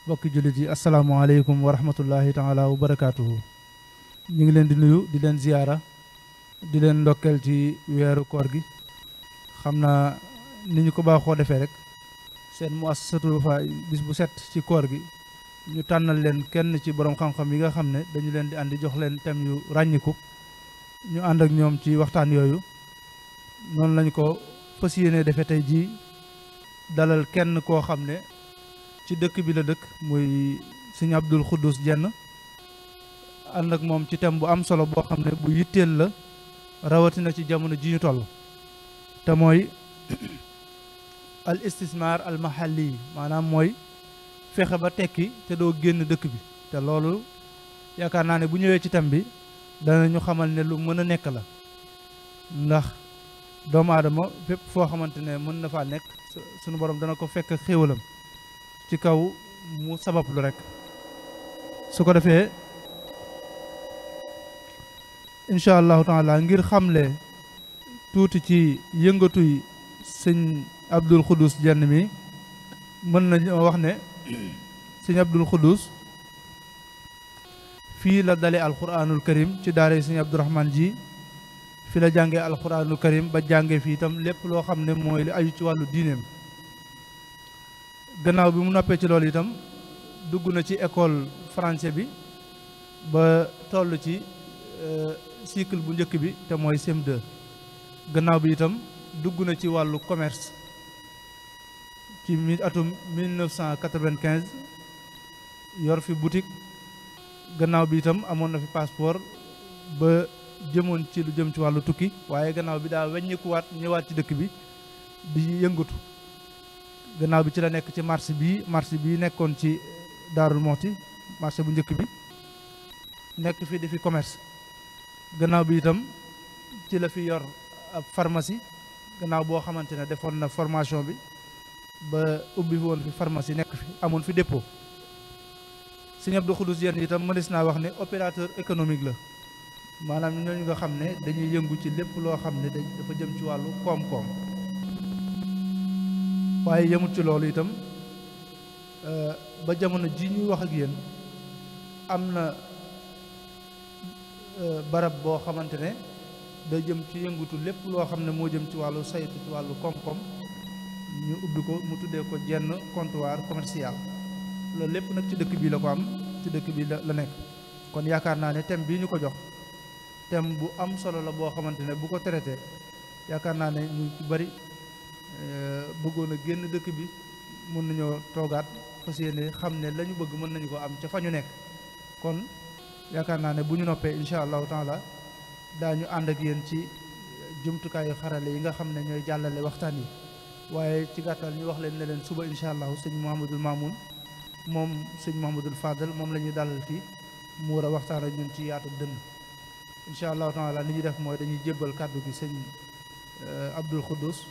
bokki jullit yi asalaamaaleykum wa rahmatullahi taala wa barakaatuhu ñu ngi leen di nuyu di leen ziyaara di leen ndokkeel ci weeru koor gi xam naa ni ñu ko baaxoo defee rek seen muassasatul Wafa bis bu set ci koor gi ñu tànnal leen kenn ci borom xam-xam yi nga xam ne dañu leen di andi jox leen thème yu ràññiku ñu ànd ak ñoom ci waxtaan yooyu noonu lañu ko fas yéene defee tey jii dalal kenn koo xam ne ci dëkk bi la dëkk muy sëñ Abdul Xuddus Jenn ànd ak moom ci thème bu am solo boo xam ne bu yitteel la rawatina ci jamono ji ñu toll te mooy al istismar al mahalli maanaam mooy fexe ba tekki te doo génn dëkk bi te loolu yaakaar naa ne bu ñëwee ci thème bi danañu xamal ne lu mën a nekk la ndax doomu aadama fépp foo xamante ne mën na faa nekk sunu borom dana ko fekk xéewalam ci kaw mu sabab lu rek su ko defee incha allahu taala ngir xamle tuuti ci yëngatuy sëñ Abdul Xuddus Jenn mi mën nañu wax ne sëñ Abdul Xuddus fii la dale alquranul karim ci daara sëñ Abdourahman ji fi la jàngee alquranul karim ba jàngee fii itam lépp loo xam ne mooy li aju ci wàllu diineem gannaaw bi mu noppee ci loolu itam dugg na ci école français bi ba toll ci cycle bu njëkk bi te mooy CM2 gannaaw bi itam dugg na ci wàllu commerce ci atum 1995 yor fi boutique gannaaw bi itam amoon na fi passeport ba jëmoon ci lu jëm ci wàllu tukki waaye gannaaw bi daa weññikuwaat ñëwaat ci dëkk bi di yëngatu gannaaw bi ci la nekk ci marché bi nekkoon ci Daarul Moxti marché bu njëkk bi nekk fi di fi commerce gannaaw bi itam ci la fi yor ab pharmacie gannaaw boo xamante ne defoon na formation bi ba ubbi woon fi pharmacie nekk fi amoon fi dépôt Sëñ Abdou Xuddus Jenn itam mënees naa wax ne opérateur économique la maanaam ñooñu nga xam ne dañuy yëngu ci lépp loo xam ne dafa jëm ci wàllu koom-koom waaye yemut ci loolu itam ba jamono ji ñuy wax ak yéen am na barab boo xamante ne da jëm ci yëngutu lépp loo xam ne moo jëm ci wàllu saytu ci wàllu koom-koom ñu ubbi ko mu tuddee ko Jenn comptoir commercial loolu lépp nag ci dëkk bii la ko am ci dëkk bi la nekk kon yaakaar naa ne thème bii ñu ko jox thème bu am solo la boo xamante ne bu ko traité yaakaar naa ne ñu ci bari bëggoon a génn dëkk bi mën nañoo toogaat fas yéene xam ne la ñu bëgg mën nañu ko am ca fa ñu nekk kon yaakaar naa ne bu ñu noppee incha allahu taala daañu ànd ak yéen ci jumtukaayu xarale yi nga xam ne ñooy jàllale waxtaan yi waaye ci gàttal ñu wax leen ne leen suba incha allahu sëñ Mouhamadul Mamoun moom sëñ Mouhamadul Fadal moom la ñuy dalal fii mu war a waxtaan ak ñun ci yaatu dënn incha allahu taala li ñuy def mooy dañuy jébbal kàddu gi sëñ Abdul Xuddus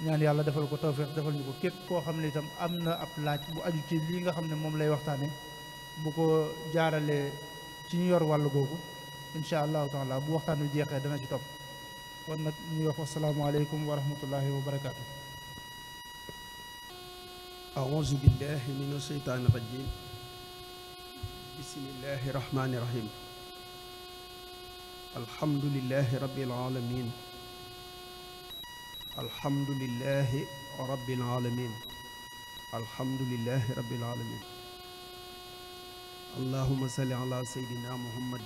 ñaan yàlla defal ko tawfeex defal ñu ko képp koo xam ne itam am na ab laaj bu aju ci lii nga xam ne moom lay waxtaane bu ko jaaralee ci ñu yor wàllu googu incha allahu taala bu waxtaan wi jeexee dana ci topp kon nag ñuy wax asalaamaaleykum wa rahmatullahi wa barakaatu. أعوذ بالله من الشيطان الرجيم بسم الله الرحمن الرحيم الحمد لله رب العالمين الحمد لله رب العالمين الحمد لله رب العالمين اللهم صل على سيدنا محمد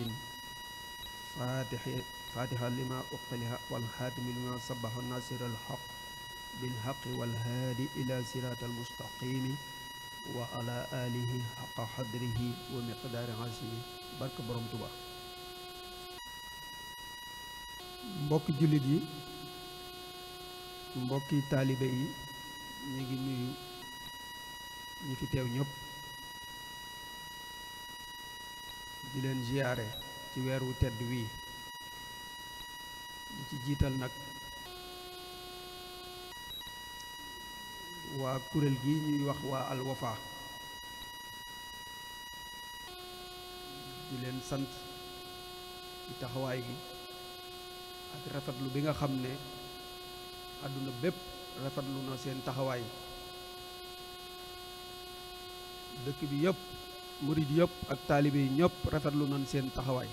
فاتح لما أقتله والخاتم لما صبح الناصر الحق بالحق والهادي إلى صراط المستقيم وعلى آله حق قدره ومقدار عظيم barke borom Tuuba mbokki jullit yi mbokki taalibe yi ñu ngi nuyu ñi fi teew ñëpp di leen ziyaare ci weer wu tedd wii ci jiital nag waa kuréel gi ñuy wax waa Al Wafa di leen sant ci taxawaay gi ak rafetlu bi nga xam ne àdduna bépp rafetlu na seen taxawaay dëkk bi yëpp murid yëpp ak taalibe yi ñëpp rafetlu nañ seen taxawaay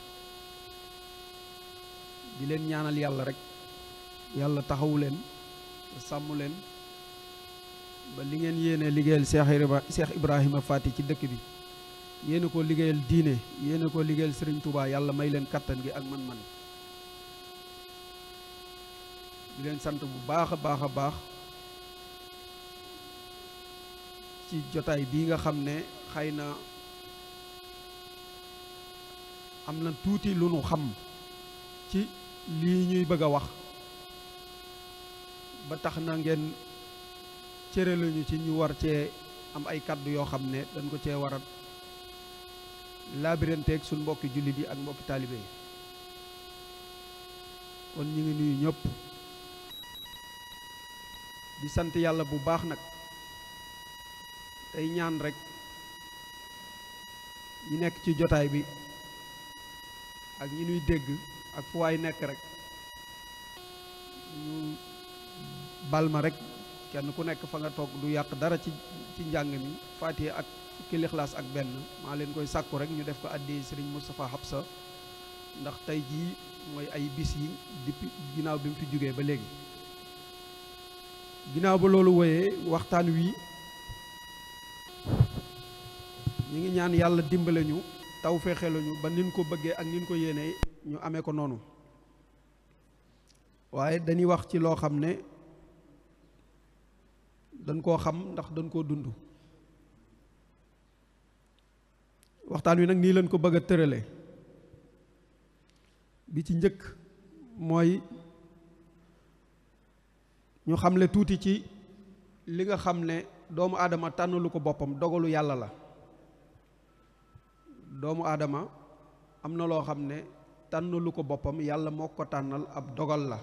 di leen ñaanal yàlla rek yàlla taxawu leen sàmm leen ba li ngeen yéene liggéeyal Cheikh Ibrahima Fati ci dëkk bi yéene ko liggéeyal diine yéene ko liggéeyal Serigne Touba yàlla may leen kattan gi ak man-man di leen sant bu baax a baax a baax ci jotaay bii nga xam ne xëy na am na tuuti lu nu xam ci lii ñuy bëgg a wax ba tax na ngeen cëre lañu ci ñu war cee am ay kàddu yoo xam ne dañ ko cee war a laabiranteeg suñ mbokki jullit yi ak mbokki taalibe yi kon ñu ngi nuyu ñëpp di sant yàlla bu baax nag tey ñaan rek ñi nekk ci jotaay bi ak ñi nuy dégg ak fu waay nekk rek ñu bal ma rek kenn ku nekk fa nga toog du yàq dara ci njàng mi Faatiha ak fukki Lixlaas ak benn maa leen koy sàkku rek ñu def ko addi Serigne Moustapha Habsa ndax tey jii mooy ay bis yi depuis ginnaaw bi mu fi jógee ba léegi ginnaaw ba loolu woyee waxtaan wi ñu ngi ñaan yàlla dimbale ñu taw fexeluñu ba nin ko bëggee ak nin ko yéenee ñu amee ko noonu waaye dañuy wax ci loo xam ne dañ koo xam ndax dañ koo dund waxtaan wi nag nii lañ ko bëgg a tërale bi ci njëkk mooy ñu xamle tuuti ci li nga xam ne doomu aadama tànnalu ko boppam dogalu yàlla la doomu aadama am na loo xam ne tànnalu ko boppam yàlla moo ko tànnal ab dogal la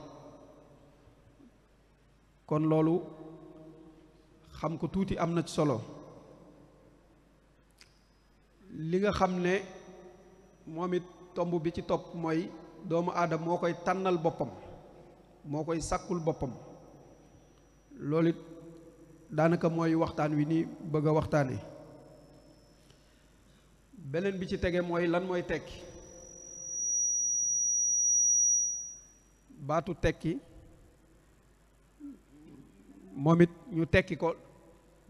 kon loolu xam ko tuuti am na ci solo li nga xam ne moom it tomb bi ci topp mooy doomu aadama moo koy tànnal boppam moo koy sàkkul boppam loolu it daanaka mooy waxtaan wi ni bëgg a waxtaane beneen bi ci tege mooy lan mooy tekki baatu tekki moom it ñu tekki ko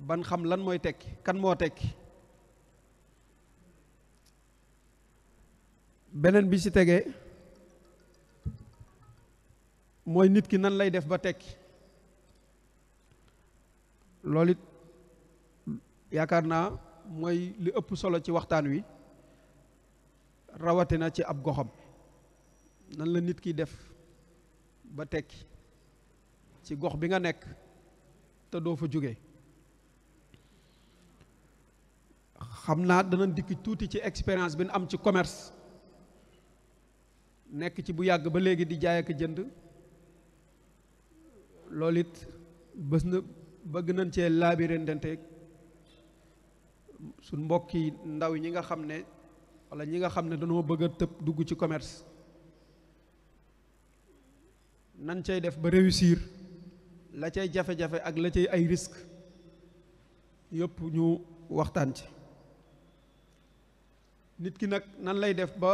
ban xam lan mooy tekki kan moo tekki beneen bi ci tege mooy nit ki nan lay def ba tekki loolu it yaakaar naa mooy li ëpp solo ci waxtaan wi rawatina ci ab goxam nan la nit ki def ba tekki ci gox bi nga nekk te doo fa jóge xam naa dana dikk tuuti ci expérience bi nu am ci commerce nekk ci bu yàgg ba léegi di jaay ak jënd loolu it bés na bëgg nañ cee laabirante suñ mbokki ndaw ñi nga xam ne walla ñi nga xam ne dañoo bëgg a tëb dugg ci commerce nan cay def ba réussir la cay jafe-jafe ak la cay ay risque yëpp ñu waxtaan ci nit ki nag nan lay def ba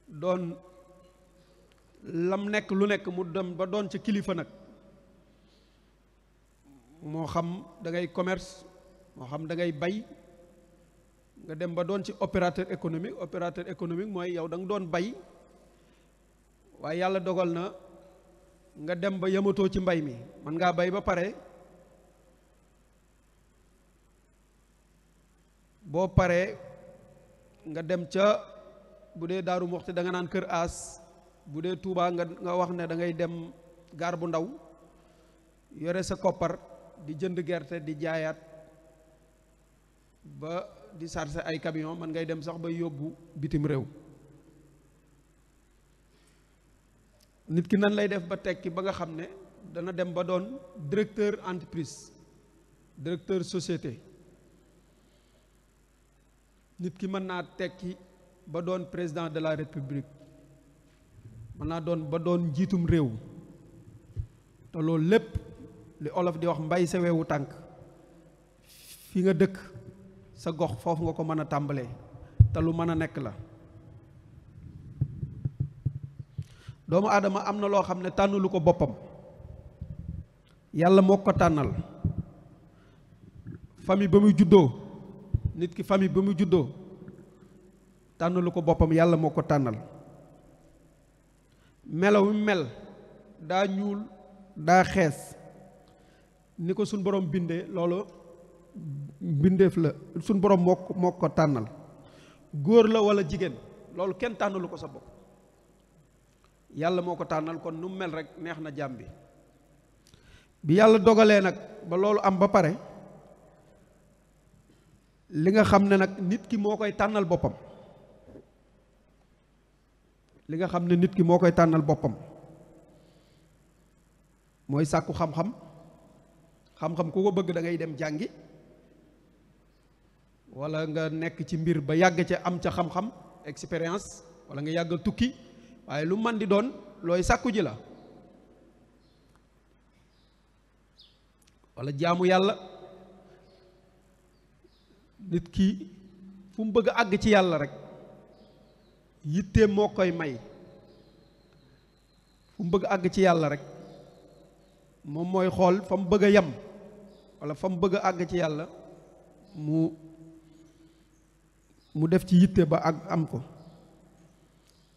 doon lam nekk lu nekk mu dem ba doon ci kilifa nag moo xam da ngay commerce moo xam da ngay bay nga dem ba doon ci opérateur économique mooy yow da nga doon bay waaye yàlla dogal na nga dem ba yamatoo ci mbay mi man ngaa bay ba pare boo paree nga dem ca bu dee Daaru Muxti da nga naan Kër Aas bu dee Touba nga wax ne da ngay dem gaar bu ndaw yore sa koppar di jënd gerte di jaayaat ba di chargé ay camion man ngay dem sax ba yóbbu bitim réew nit ki nan lay def ba tekki ba nga xam ne dana dem ba doon directeur entreprise, directeur société. Nit ki mën naa tekki ba doon président de la république, mën naa doon ba doon njiitum réew. te loolu lépp li olof di wax mbay sa weewu tànk, fi nga dëkk sa gox foofu nga ko mën a tàmbalee te lu mën a nekk la. doomu aadama am na loo xam ne tànnulu ko boppam, yàlla moo ko tànnal. famille ba muy juddoo, nit ki famille ba muy juddoo tànnulu ko boppam, yàlla moo ko tànnal. melaw mi mel, daa ñuul daa xees, ni ko suñ borom bindee loolu bindeef la, suñ borom moo ko tànnal. góor la walla jigéen, loolu kenn tànnalu ko sa bopp, yàlla moo ko tànnal. kon nu mu mel rek neex na jàmm bi yàlla dogalee nag ba loolu am ba pare, li nga xam ne nag nit ki moo koy tànnal boppam, li nga xam ne nit ki moo koy tànnal boppam mooy sàkku xam-xam. xam-xam ku ko bëgg da ngay dem jàngi, walla nga nekk ci mbir ba yàgg ca am ca xam-xam expérience, walla nga yàgg tukki, waaye lu man di doon looy sàkku ji la. walla jaamu yàlla, nit ki fu mu bëgg a àgg ci yàlla rek yitteem moo koy may. fu mu bëgg a àgg ci yàlla rek moom mooy xool fa mu bëgg a yem, walla fa mu bëgg a àgg ci yàlla mu def ci yitte ba ak am ko.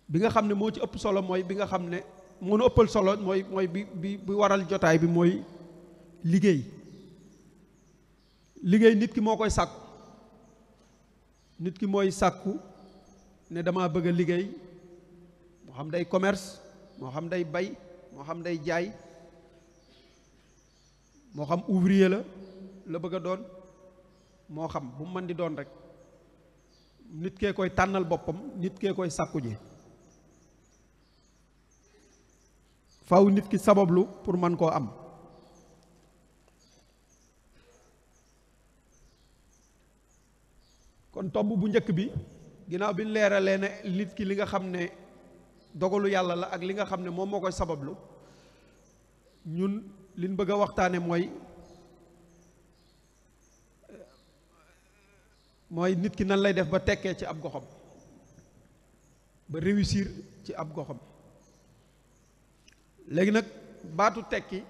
bi nga xam ne moo ci ëpp solo mooy bi nga xam ne moo nu ëppal solo mooy bi waral jotaay bi, mooy liggéey. liggéey nit ki moo koy sàkku. nit ki mooy sàkku ne dama bëgg a liggéey, moo xam day commerce, moo xam day bay, moo xam day jaay, moo xam ouvrier la bëgg a doon, moo xam bu mu mën di doon rek nit kee koy tànnal boppam, nit kee koy sàkku ji. faw nit ki sabablu pour man koo am. kon tomb bu njëkk bi, ginnaaw bi leeralee ne nit ki li nga xam ne dogalu yàlla la ak li nga xam ne moom moo koy sabablu, ñun liñ bëgg a waxtaane mooy nit ki nan lay def ba tekkee ci ab goxam, ba réussir ci ab goxam. léegi nag baatu tekki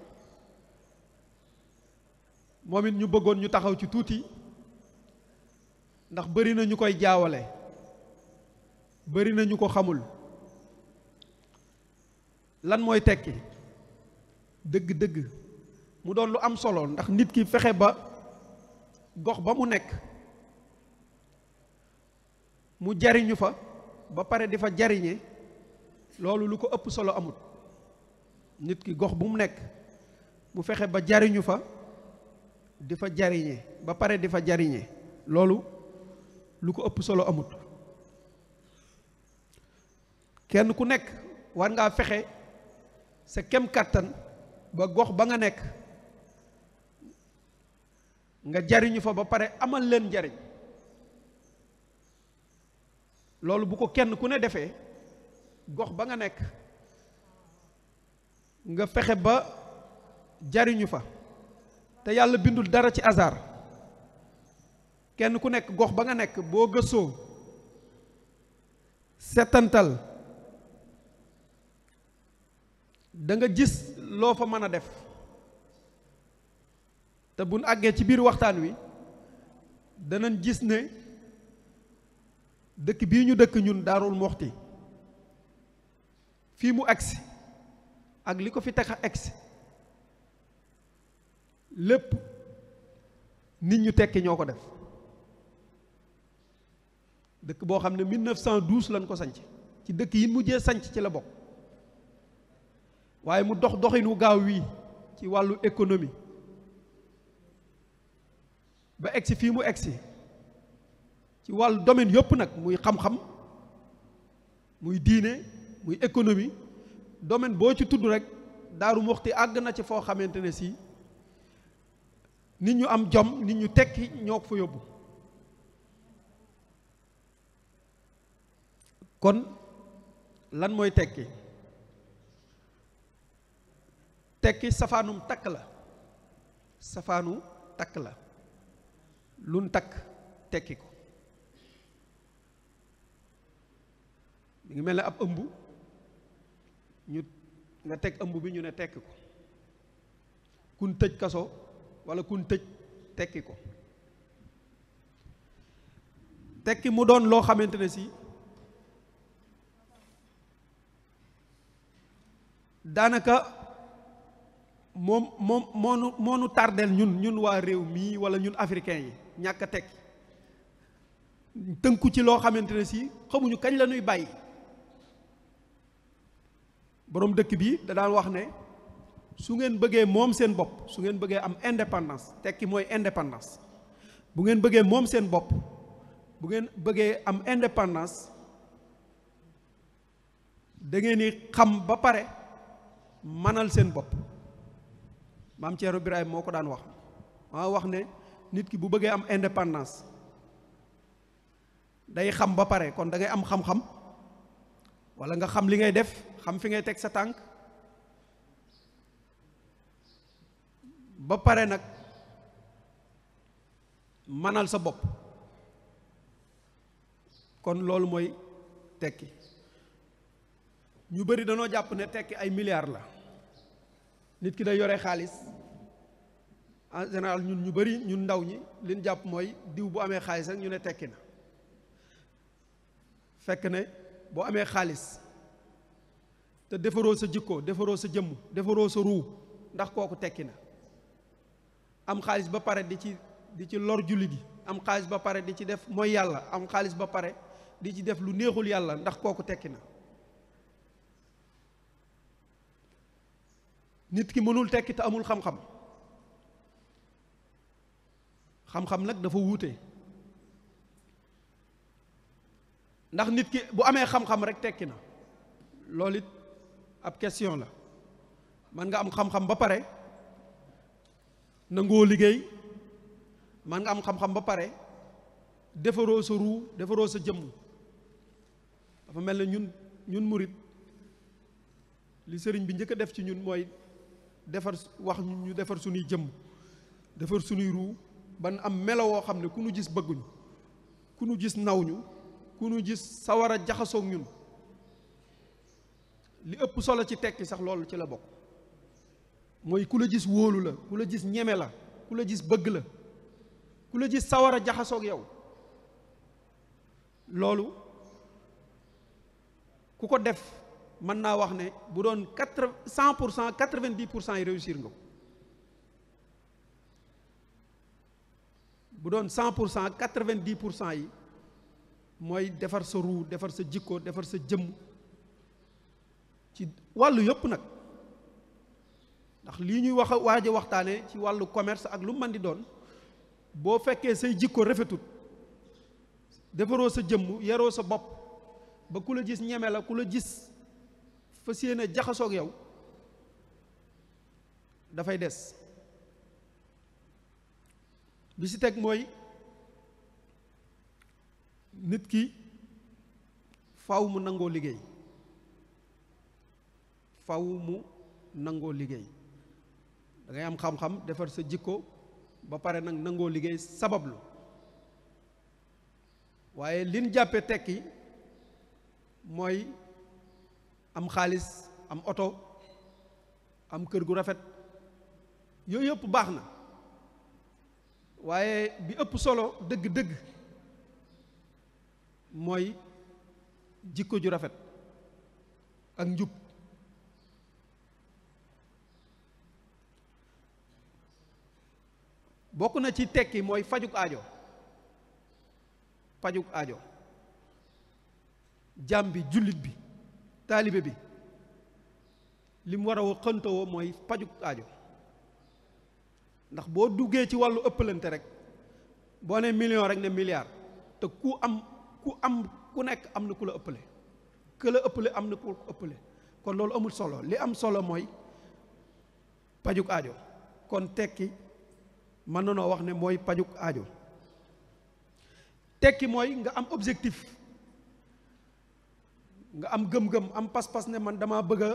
moom it ñu bëggoon ñu taxaw ci tuuti, ndax bari na ñu koy jaawale, bari na ñu ko xamul. lan mooy tekki dëgg-dëgg mu doon lu am solo, ndax nit ki fexe ba gox ba mu nekk mu jariñu fa ba pare di fa jariñe, loolu lu ko ëpp solo amut. nit ki gox bu mu nekk mu fexe ba jariñu fa di fa jariñe ba pare di fa jariñe, loolu lu ko ëpp solo amut. kenn ku nekk war ngaa fexe sa kem kàttan ba gox ba nga nekk nga jariñu fa ba pare amal leen njariñ. loolu bu ko kenn ku ne defee, gox ba nga nekk nga fexe ba jariñu fa, te yàlla bindul dara ci hasard. kenn ku nekk gox ba nga nekk boo gëstoo setantal da nga gis loo fa mën a def. te buñ àggee ci biir waxtaan wi danañ gis ne dëkk bii ñu dëkk ñun Daarul Muxti fii mu agsi ak li ko fi tax a agsi lépp nit ñu tekki ñoo ko def. dëkk boo xam ne 1912 lañ ko sanc, ci dëkk yi mujjee sanc ci la bokk. waaye mu dox doxinu gaaw wii ci wàllu économie ba egsi fii mu egsi ci wàllu domaine yëpp nag, muy xam-xam, muy diine, muy économie, domaine boo ci tudd rek Daaru Muxti àgg na ci foo xamante ne si nit ñu am jom nit ñu tekki ñoo ko fa yóbbu. kon lan mooy tekki tekki safaanum takk la safaanu takk la luñ takk tekki ko mi ngi mel ne ab ëmb ñu nga teg ëmb bi ñu ne tekki ko kun tëj kaso walla kun tëj tekki ko tekki mu doon loo xamante ne si daanaka moonu tardeel ñun waa réew mii walla ñun africain yi ñàkk a tekki tënku ci loo xamante ne si xamuñu kañ la ñuy bàyyi. boroom dëkk bi da daan wax ne su ngeen bëggee moom seen bopp su ngeen bëggee am indépendance tekki mooy indépendance bu ngeen bëggee moom seen bopp bu ngeen bëggee am indépendance da ngeen di xam ba pare manal seen bopp. maam Thierno Birahim moo ko daan wax maa wax ne nit ki bu bëggee am indépendance day xam ba pare kon da ngay am xam-xam walla nga xam li ngay def xam fi ngay teg sa tànk ba pare nag manal sa bopp kon loolu mooy tekki. ñu bari dañoo jàpp ne tekki ay milliards la nit ki day yore xaalis en général ñun ñu bari ñun ndaw ñi liñ jàpp mooy diw bu amee xaalis rek ñu ne tekki na fekk ne boo amee xaalis te defaroo sa jikko defaroo sa jëmm defaroo sa ruu ndax kooku tekki na. am xaalis ba pare di ci lor julli gi am xaalis ba pare di ci def mooy yàlla am xaalis ba pare di ci def lu neexul yàlla ndax kooku tekki na. nit ki mënul tekki te amul xam-xam xam-xam nag dafa wuute ndax nit ki bu amee xam-xam rek tekki na loolu it ab question la man nga am xam-xam ba pare nangoo liggéey man nga am xam-xam ba pare defaroo sa ruu defaroo sa jëmm dafa mel ne ñun murit li sëriñ bi njëkk a def ci ñun mooy defar wax ñu defar suñuy jëmm defar suñuy ruu ban am melo woo xam ne ku nu gis bëgguñu ku nu gis naw ñu ku nu gis sawar a jaxasoog ñun li ëpp solo ci tekki sax loolu ci la bokk mooy ku la gis wóolu la ku la gis ñeme la ku la gis bëgg la ku la gis sawar a jaxasoog yow loolu ku ko def mën naa wax ne bu doon 100% 90% yi réussir nga ko bu doon 100% 90% yi mooy defar sa ruu defar sa jikko defar sa jëmm ci wàllu yëpp nag ndax lii ñuy waaj a waxtaane ci wàllu commerce ak lu mën di doon boo fekkee say jikko rafetut defaroo sa jëmm yaroo sa bopp ba ku la gis ñeme la ku la gis fas yéene jaxasoog yow dafay des bi si teg mooy nit ki faw mu nangoo liggéey faw mu nangoo liggéey da ngay am xam-xam defar sa jikko ba pare nag nangoo liggéey sabablu waaye liñ jàppe tekki mooy am xaalis am oto am kër gu rafet yooyu yëpp baax na waaye bi ëpp solo dëgg-dëgg mooy jikko ju rafet ak njub bokk na ci tekki mooy fajuk aajo jaam bi jullit bi taalibe bi li mu war a xëntawoo mooy pajuk aajo ndax boo duggee ci wàllu ëppalante rek boo ne million rek ne milliard te ku nekk am na ku la ëppale am na ku ëppale kon loolu amul solo. Li am solo mooy pajuk aajo. kon tekki mën na noo wax ne mooy pajuk aajo. tekki mooy nga am objectif, nga am gëm-gëm, am pas-pas ne man dama bëgg a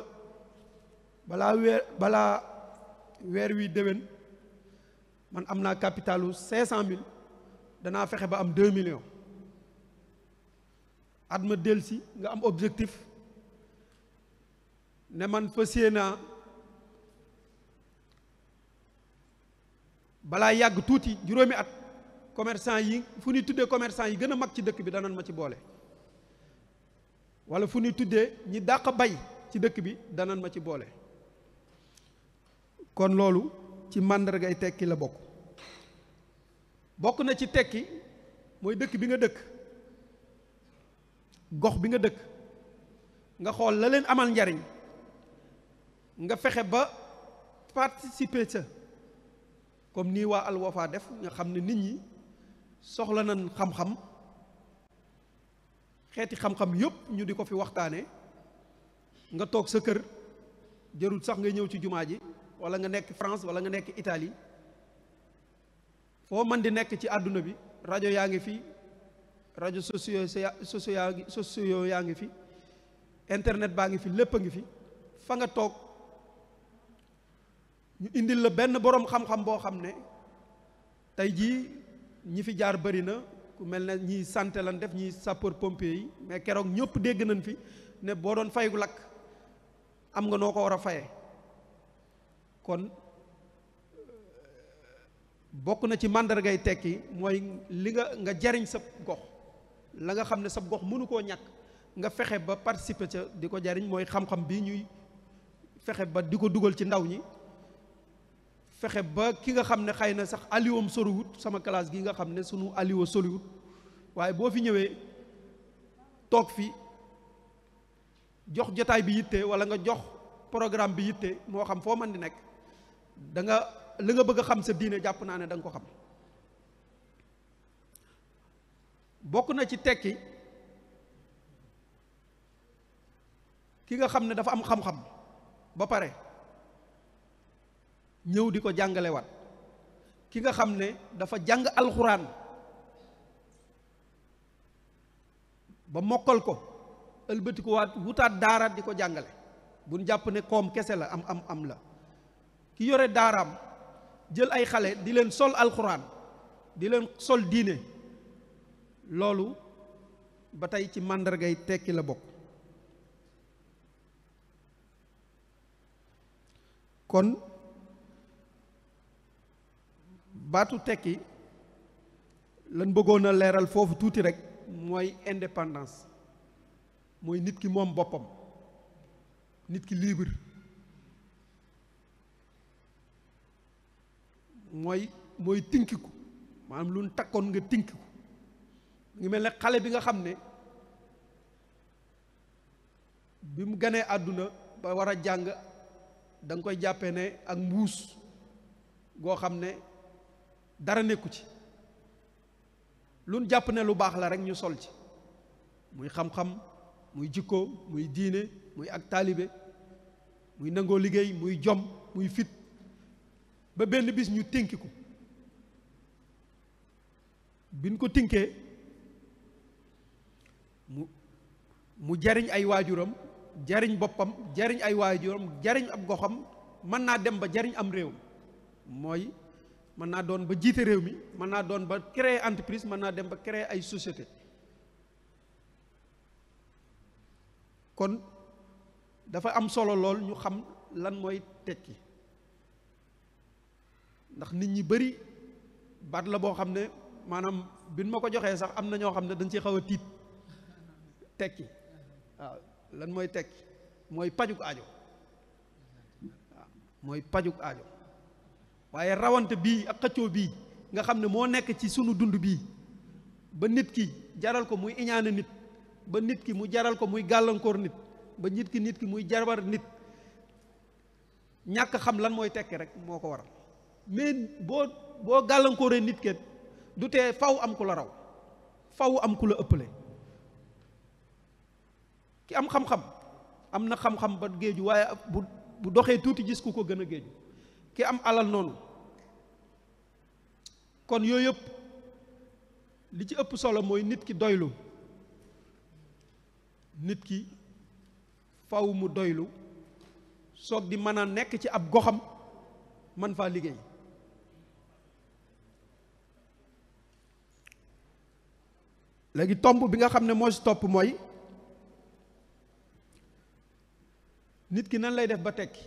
balaa weer wi déwén man am naa capitalu 500 000 danaa fexe ba am 2 millions. at ma delsi nga am objectif ne man fas yéenaa balaa yàgg tuuti juróomi at commerçant yi fu ñuy tuddee commerçant yi gën a mag ci dëkk bi danañ ma ci boole, wala fu ñuy tuddee ñi dàq bay ci dëkk bi danañ ma ci boole. kon loolu ci màndargay tekki la bokk. bokk na ci tekki mooy dëkk bi nga dëkk, gox bi nga dëkk, nga xool la leen amal njariñ nga fexe ba participer sa, comme nii waa Al Wafa def, nga xam ne nit ñi soxla nañ xam-xam, xeeti xam-xam yëpp ñu di ko fi waxtaane, nga toog sa kër jërul sax ngay ñëw ci jumaa ji, wala nga nekk France wala nga nekk Italie, foo mën di nekk ci àdduna bi, rajo yaa ngi fi, rajo sociaux yaa ngi fi, internet baa ngi fi, lépp a ngi fi. fa nga toog ñu indil la benn boroom xam-xam boo xam ne tey jii ñi fi jaar bari na, ku mel ne ñii santé lan def, ñii sapeur pompier yi, mais keroog ñëpp dégg nañ fi ne boo doon fay gu lakk am nga noo ko war a fayee. kon bokk na ci màndargay tekki mooy li nga jariñ sa gox, la nga xam ne sa gox mënu koo ñàkk nga fexe ba participer ca di ko jariñ. mooy xam-xam bi ñuy fexe ba di ko dugal ci ndaw ñi, fexe ba ki nga xam ne xëy na sax aliwam soriwut, sama classe gi nga xam ne sunu aliwa soriwut, waaye boo fi ñëwee toog fi jox jotaay bi yitte, wala nga jox programme bi yitte, moo xam foo mën di nekk, da nga li nga bëgg a xam sa diine jàpp naa ne da nga ko xam. bokk na ci tekki ki nga xam ne dafa am xam-xam ba pare ñëw di ko jàngalewaat, ki nga xam ne dafa jàng alxuraan ba mokkal ko, ëlbati ko waat wutaat daara di ko jàngale. buñ jàpp ne koom kese la, am la. ki yore daaraam jël ay xale di leen sol alxuraan, di leen sol diine, loolu ba tey ci màndargay tekki la bokk. kon baatu tekki lan bëggoon a leeral foofu tuuti rek mooy indépendance, mooy nit ki moom boppam, nit ki libre, mooy tinkiku, maanaam lu takkoon nga tinkiku. ngi mel ne xale bi nga xam ne bi mu ganee àdduna ba war a jàng, da nga koy jàppee ne ak mbuus goo xam ne dara nekku ci, lu jàpp ne lu baax la rek ñu sol ci, muy xam-xam, muy jikko, muy diine, muy ak taalibe, muy nangoo liggéey, muy jom, muy fit, ba benn bis ñu tinkiku. biñ ko tinkee mu jariñ ay waajuram, jariñ boppam, jariñ ay waajuram, jariñ ab goxam, mën naa dem ba jariñ am réew. mooy mën naa doon ba jiite réew mi, mën naa doon ba créer entreprise, mën naa dem ba créer ay société. kon dafa am solo lool ñu xam lan mooy tekki, ndax nit ñi bari baat la boo xam ne maanaam bi ma ko joxee sax am na ñoo xam ne dañ ci xaw a tiit. tekki waaw lan mooy tekki, mooy pajuk aajo. waaw mooy pajuk aajo. waaye rawante bii ak xëccoo bii nga xam ne moo nekk ci sunu dund bii, ba nit ki jaral ko muy iñaane nit, ba nit ki mu jaral ko muy gàllankoor nit, ba nit ki muy jabar nit, ñàkk xam lan mooy tekki rek moo ko waral. mais boo gàllankooree nit kenn du tee faw am ku la raw, faw am ku la ëppale. ki am xam-xam am na xam-xam ba géeju waaye bu doxee tuuti gis ku ko gën a géeju ki am alal noonu. kon yooyu yëpp li ci ëpp solo mooy nit ki doylu, nit ki faw mu doylu soog di mën a nekk ci ab goxam man faa liggéey. léegi tomb bi nga xam ne moo si topp mooy nit ki nan lay def ba tekki.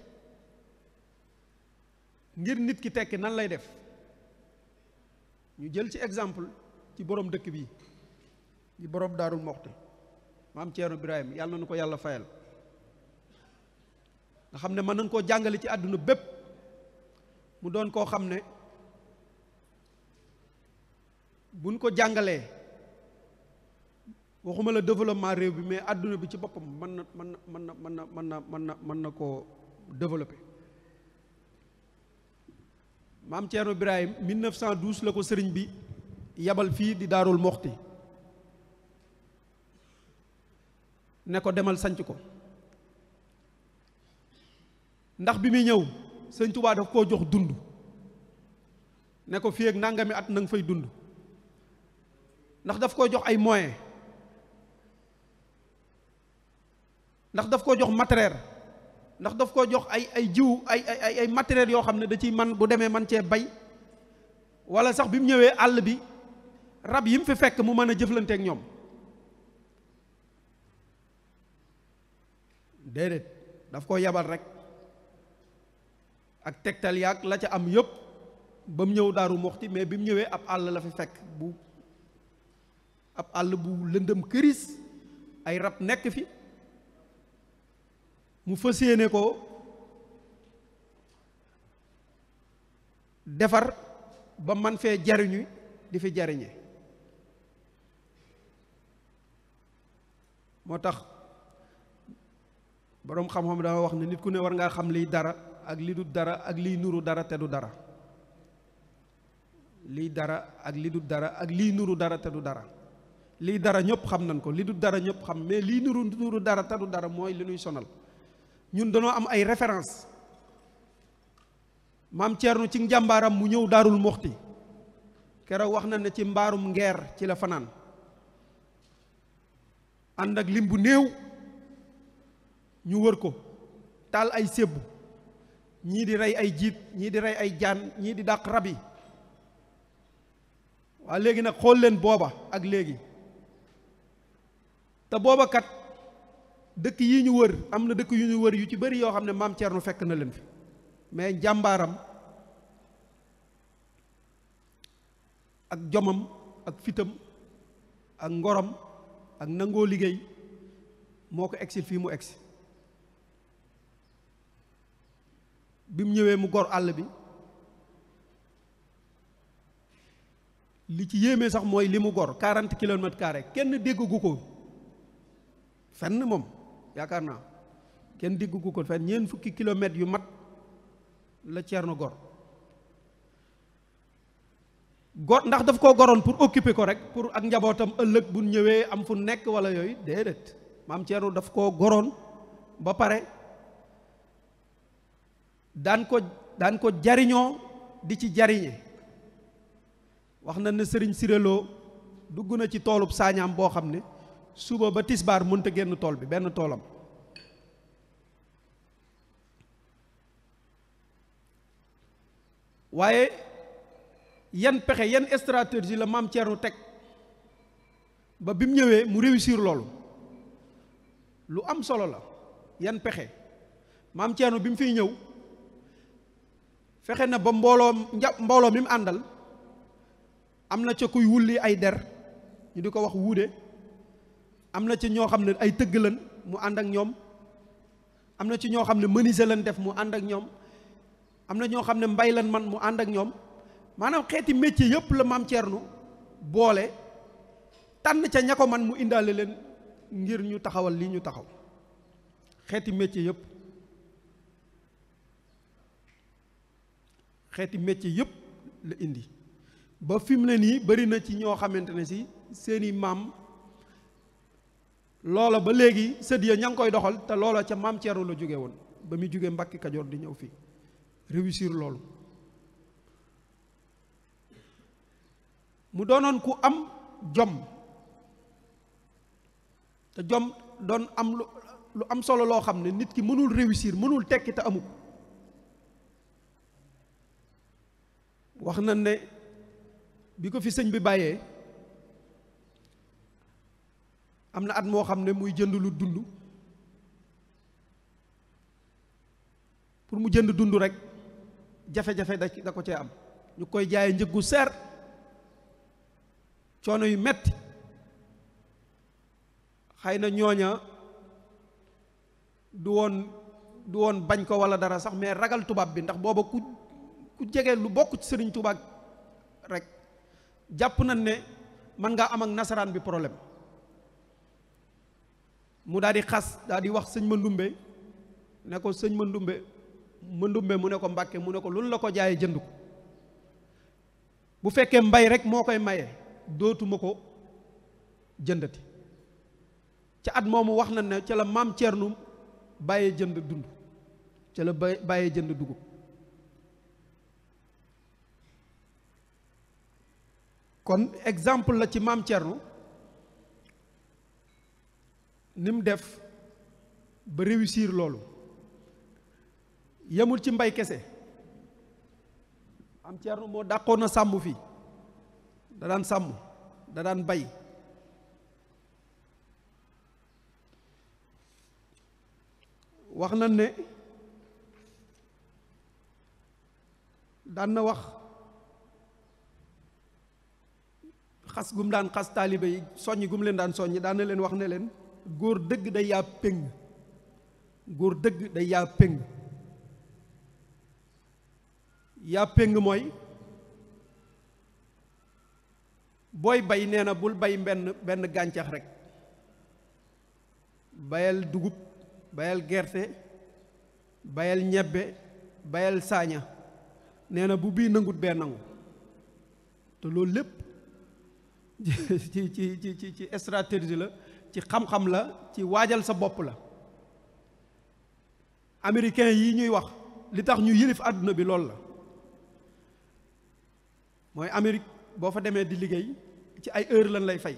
ngir nit ki tekki nan lay def ñu jël ci exemple ci borom dëkk bi di borom Daarul Moxti maam Ceerno Birahim yàlla na nu ko yàlla fayal, nga xam ne mën nañ koo jàngale ci àdduna bépp mu doon koo xam ne buñ ko jàngalee waxuma la développement réew bi mais àdduna bi ci boppam mën na koo développer. maam Ceerno Birahim 1912 la ko sëriñ bi yabal fii di Daarul Moxti ne ko demal sanc ko, ndax bi muy ñëw sëñ Tuubaa daf koo jox dund ne ko fii ak nangami at na nga fay dund, ndax daf koo jox ay moyens, ndax daf koo jox matériel, ndax daf koo jox ay jiw ay matériel yoo xam ne da ciy man bu demee man cee bay, wala sax bi mu ñëwee àll bi rab yi mu fi fekk mu mën a jëflanteek ñoom. déedéet daf koo yabal rek ak tegtal yaag la ca am yëpp ba mu ñëw Daaru Moxti, mais bi mu ñëwee ab àll la fi fekk ab àll bu lëndëm këris, ay rab nekk fi, mu fas yéene ko defar ba man fee jariñu di fi jariñe. moo tax boroom xam-xam dafa wax ne nit ku ne war ngaa xam liy dara ak li du dara ak liy nuru dara te du dara. liy dara ak li du dara ak liy nuru dara te du dara. liy dara ñëpp xam nañ ko, li du dara ñëpp xam, mais liy nuru dara te du dara mooy li nuy sonal. ñun dañoo am ay référence. maam Ceerno ci njàmbaaram mu ñëw Daarul Moxti keroog wax na ne ci mbaarum ngeer ci la fanaan ànd ak lim bu néew, ñu wër ko taal ay sébbu, ñii di rey ay jiit, ñii di rey ay jaan, ñii di dàq rab yi. waa léegi nag xool leen booba ak léegi, te booba kat dëkk yi ñu wër am na dëkk yu ñu wër yu ci bari yoo xam ne maam Ceerno fekk na leen fi, mais njàmbaaram ak jomam ak fitam ak ngorom ak nangoo liggéey moo ko egsil fii mu egsi. bi mu ñëwee mu gor àll bi, li ci yéeme sax mooy li mu gor 40 kilomètres carrés kenn déggu ko fenn, moom yaakaar naa kenn déggu ko fenn. ñeent fukki kilomètres yu mat la Ceerno gor ndax daf koo goroon pour occuper ko rek, pour ak njabootam ëllëg bu ñëwee am fu nekk wala yooyu, déedéet. maam Ceerno daf koo goroon ba pare daan ko jariñoo di ci jariñe. wax na ne sëriñ Siréloo dugg na ci toolub saañaam boo xam ne suba ba tisbaar mënta génn tool bi, benn toolam. waaye yan pexe yan stratégie la maam Ceerno teg ba bi mu ñëwee mu réussir loolu, lu am solo la. yan pexe maam Ceerno bi mu fiy ñëw fexe na ba mbooloo mi mu àndal am na ca kuy wulli ay der ñu di ko wax wuude, am na ci ñoo xam ne ay tëgg lan mu ànd ak ñoom, am na ci ñoo xam ne menuisier lan def mu ànd ak ñoom, am na ñoo xam ne mbay lan man mu ànd ak ñoom. maanaam xeeti métier yëpp la maam Ceerno boole, tànn ca ña ko man mu indaale leen ngir ñu taxawal lii ñu taxaw. xeeti métier yëpp la indi ba fi mu ne nii bari na ci ñoo xamante ne si seeni maam loola ba léegi sët ya ña ngi koy doxal te loola ca maam Thierno la jóge woon ba muy jóge Mbàkke Kajoor di ñëw fii réussir loolu. mu doonoon ku am jom te jom doon am lu am solo loo xam ne nit ki mënul réussir mënul tekki te amu ko. wax na ne bi ko fi sëñ bi bàyyee am na at moo xam ne muy jënd lu dund pour mu jënd dund rek jafe-jafe da ko cee am ñu koy jaayee njëggu seer coono yu metti xëy na ñooña du woon bañ ko walla dara sax mais ragal tubaab bi ndax booba ku jege lu bokk ci sëriñ tubaab rek jàpp nañ ne mën ngaa am ak nasaraan bi problème mu daal di xas daal di wax sëñ Mandumbe ne ko sëñ Mandumbe mu ne ko Mbàkke mu ne ko loolu la ko jaayee jënd ko bu fekkee mbay rek moo koy maye dootuma ko jëndati ca at moomu wax na ne ca la maam Thierno bàyyee jënd dund ca la bàyyee jënd dugub kon exemple la ci maam Thierno ni mu def ba réussir loolu yemul ci mbay kese maam Thierno moo dàqoon na sàmm fii da daan sàmm da daan bay wax na ne daan na wax xas gum daan xas taalibe yi soññ gum leen daan soññ daan na leen wax ne leen góor dëgg day yaa péng góor dëgg day yaa péng yaa péng mooy booy bay nee na bul bay benn gàncax rek bayal dugub bayal gerte bayal ñebbe bayal saaña nee na bu bii nangut bee nangu te loolu lépp ci stratégie la ci xam-xam la ci waajal sa bopp la américain yi ñuy wax li tax ñu yilif àdduna bi loolu la mooy Amérique boo fa demee di liggéey ci ay heure lan lay fay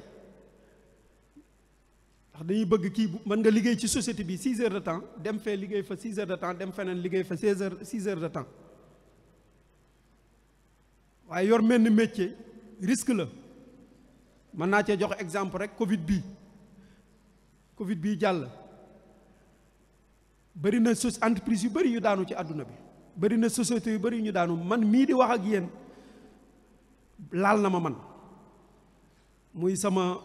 ndax dañuy bëgg kii mën nga liggéey ci société bi 6 heures de temps dem fee liggéey fa 6 heures de temps dem feneen liggéey fa 6 heures de temps waaye yor mel ni métier risque la mën naa cee jox exemple rek Covid bii jàll bëri na entreprise yu bëri yu daanu ci àdduna bi bëri na société yu bëri yu ñu daanu man mii di wax ak yéen laal na ma man muy sama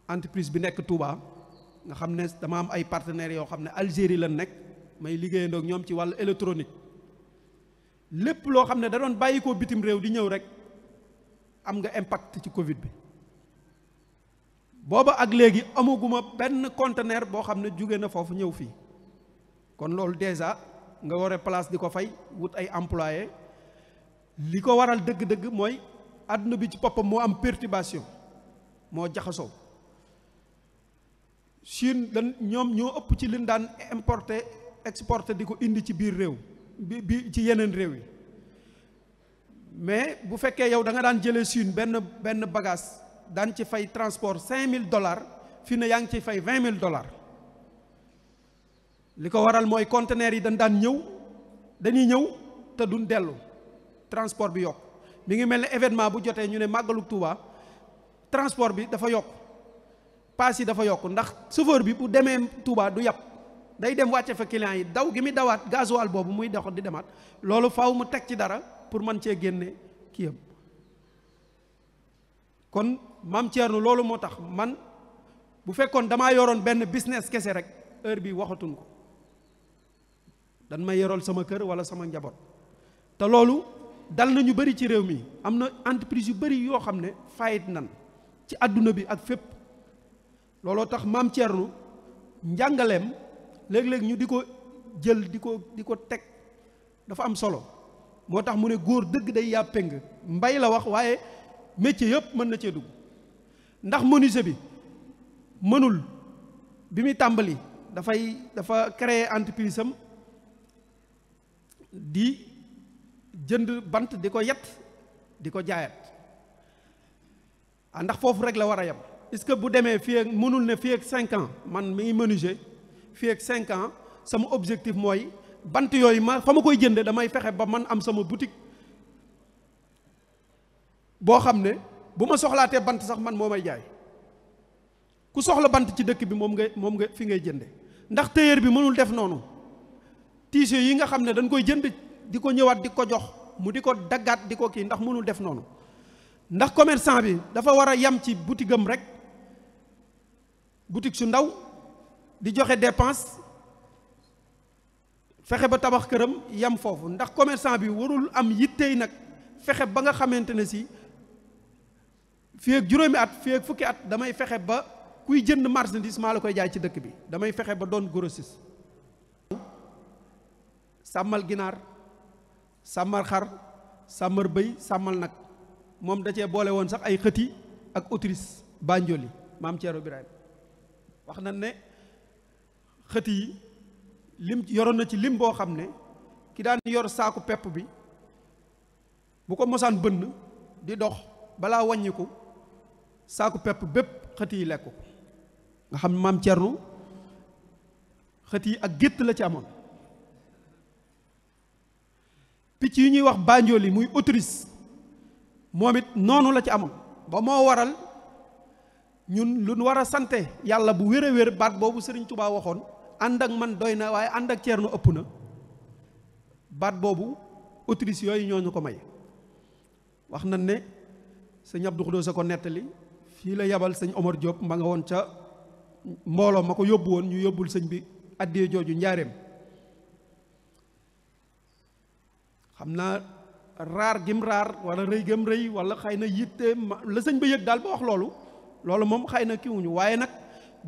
entreprise bi nekk Touba nga xam ne dama am ay partenaires yoo xam ne Algérie lan nekk may liggéeyandoo ak ñoom ci wàllu électronique lépp loo xam ne da doon bàyyi ko bitim réew di ñëw rek am nga impact ci Covid bi booba ak léegi amaguma benn conteneur boo xam ne jóge na foofu ñëw fii kon loolu déjà nga war a place di ko fay wut ay employé li ko waral dëgg-dëgg mooy àdduna bi ci boppam moo am perturbation moo jaxasoo Chine ñoom ñoo ëpp ci liñ daan importer exporter di ko indi ci biir réew bi ci yeneen réew yi mais bu fekkee yow da nga daan jëlee Chine benn bagage daan ci fay transport $5,000 fii ne yaa ngi ciy fay $20,000 li ko waral mooy conteneurs yi dañuy ñëw te duñ dellu transport bi yokk mi ngi mel ne événement bu jotee ñu ne màggalu Touba transport bi dafa yokk paas yi dafa yokk ndax chauffeur bi bu demee Touba du yàpp day dem wàcce fa client yi daw gi mi dawaat gasoil boobu muy dox di demaat loolu faaw mu teg ci dara pour mën cee génne kiyam kon maam Thierno loolu moo tax man bu fekkoon damaa yoroon benn business kese rek heure bi waxatuñ ko dan may yorol sama kër wala sama njaboot te loolu dal na ñu bëri ci réew mi am na entreprise yu bëri yoo xam ne fayit nan ci àdduna bi ak fépp looloo tax maam Thierno njàngaleem léeg-léeg ñu di ko jël di ko teg dafa am solo moo tax mu ne góor dëgg day yaa péng mbay la wax waaye métier yëpp mën na cee dugg ndax menuisier bi mënul bi muy tàmbali dafa créer entreprise am di jënd bant di ko yett di ko jaayat ndax foofu rek la war a yem. est-ce que bu demee fii ak mënul ne fii ak 5 ans man mi ngi menuisier fii ak 5 ans sama objectif mooy bant yooyu fa ma koy jënde damay fexe ba man am sama boutique boo xam ne bu ma soxlaatee bant sax man moo may jaay. ku soxla bant ci dëkk bi moom nga fi ngay jënde ndax tailleur bi mënul def noonu. tissu yi nga xam ne dañ koy jënd di ko ñëwaat di ko jox mu di ko daggaat di ko kii ndax mënul def noonu. ndax commerçant bi dafa war a yam ci boutique am rek boutique su ndaw di joxe dépense fexe ba tabax këram yam foofu. ndax commerçant bi warul am yittey nag fexe ba nga xamante ne si fii ak juróomi at fii ak fukki at damay fexe ba kuy jënd marchandise maa la koy jaay ci dëkk bi damay fexe ba doon grossiste. sàmmal ginaar sàmmal xar sàmmal bëy sàmmal nag moom da cee boole woon sax ay xëti ak autrice Banjoli maam Thierno Birahim wax na ne xëti yi lim yoroon na ci lim boo xam ne ki daan yor saaku pepp bi bu ko mosaan bënn di dox balaa wàññiku saaku pepp bépp xëti yi lekk ko nga xam maam Thierno xëti yi ak gétt la ci amoon. picc yi ñuy wax Banjoli muy autrice moom it noonu la ci amoon ba moo waral ñun lu war a sante yàlla bu wér a wér baat boobu Sëriñ Tuubaa waxoon ànd ak man doy na waaye ànd ak Ceerno ëpp na baat boobu autrice yooyu ñoo ñu ko may. wax nañ ne sëñ Abdou Khoudoss ko nettali fii la yabal sëñ Omar Diop ma nga woon ca mbooloo ma ko yóbbu woon ñu yóbbul sëñ bi addee jooju njaareem. xam naa raar gim raar wala rëy gëm rëy wala xëy na yitte la sëñ ba yëg daal ba wax loolu moom xëy na kiwuñu waaye nag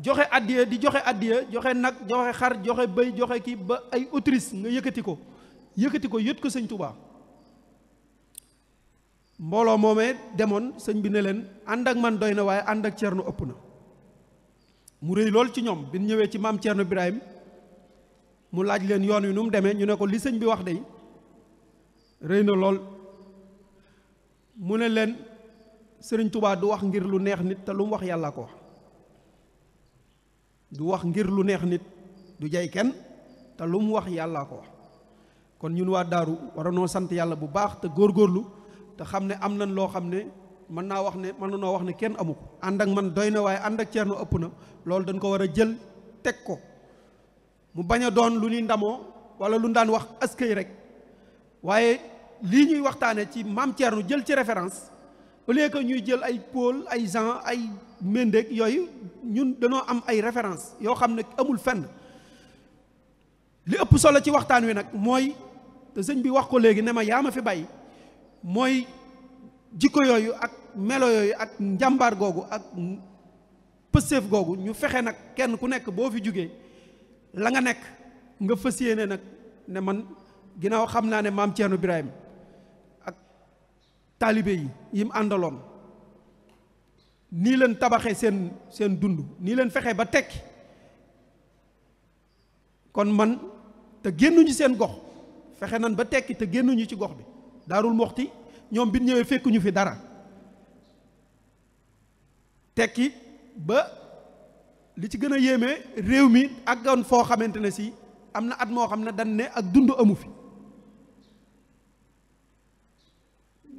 joxe addiya di joxe addiya joxe nag joxe xar joxe bëy joxe kii ba ay autrice nga yëkkati ko yët ko sëñ Touba. mbooloo moomee demoon sëñ bi ne leen ànd ak man doy na waaye ànd ak Ceerno ëpp na mu rëy lool ci ñoom bi ñu ñëwee ci maam Ceerno Birahim mu laaj leen yoon wi nu mu demee ñu ne ko li sëñ bi wax day rëy na lool. mu ne leen Sëriñ Tuubaa du wax ngir lu neex nit te lu mu wax yàlla ko wax du wax ngir lu neex nit du jay kenn te lu mu wax yàlla ko wax. kon ñun waa daaru war noo sant yàlla bu baax te góorgóorlu te xam ne am nañ loo xam ne mën naa wax ne mën na noo wax ne kenn amu ko. ànd ak man doy na waaye ànd ak Ceerno ëpp na loolu dañ ko war a jël teg ko mu bañ a doon lu ñuy ndamoo wala lu daan wax askay rek. waaye lii ñuy waxtaane ci maam Thierno jël ci référence au lieu que ñuy jël ay Paul ay Jean ay Mendeek yooyu ñun dañoo am ay référence yoo xam ne amul fenn. li ëpp solo ci waxtaan wi nag mooy te sëñ bi wax ko léegi ne ma yaa ma fi bàyyi mooy jikko yooyu ak melo yooyu ak njàmbaar googu ak pëseef googu ñu fexe nag kenn ku nekk boo fi jógee la nga nekk nga fas yéene nag ne man ginnaaw xam naa ne maam Thierno Birahim ak taalibe yi yim àndaloon nii leen tabaxee seen dund nii leen fexe ba tekki kon man te génnuñu seen gox fexe nan ba tekki te génnuñu ci gox bi Daarul Muxti ñoom bi ñëwee fekkuñu fi dara tekki ba li ci gën a yéeme réew mi àggoon foo xamante ne si am na at moo xam ne dañ ne ak dund amu fi.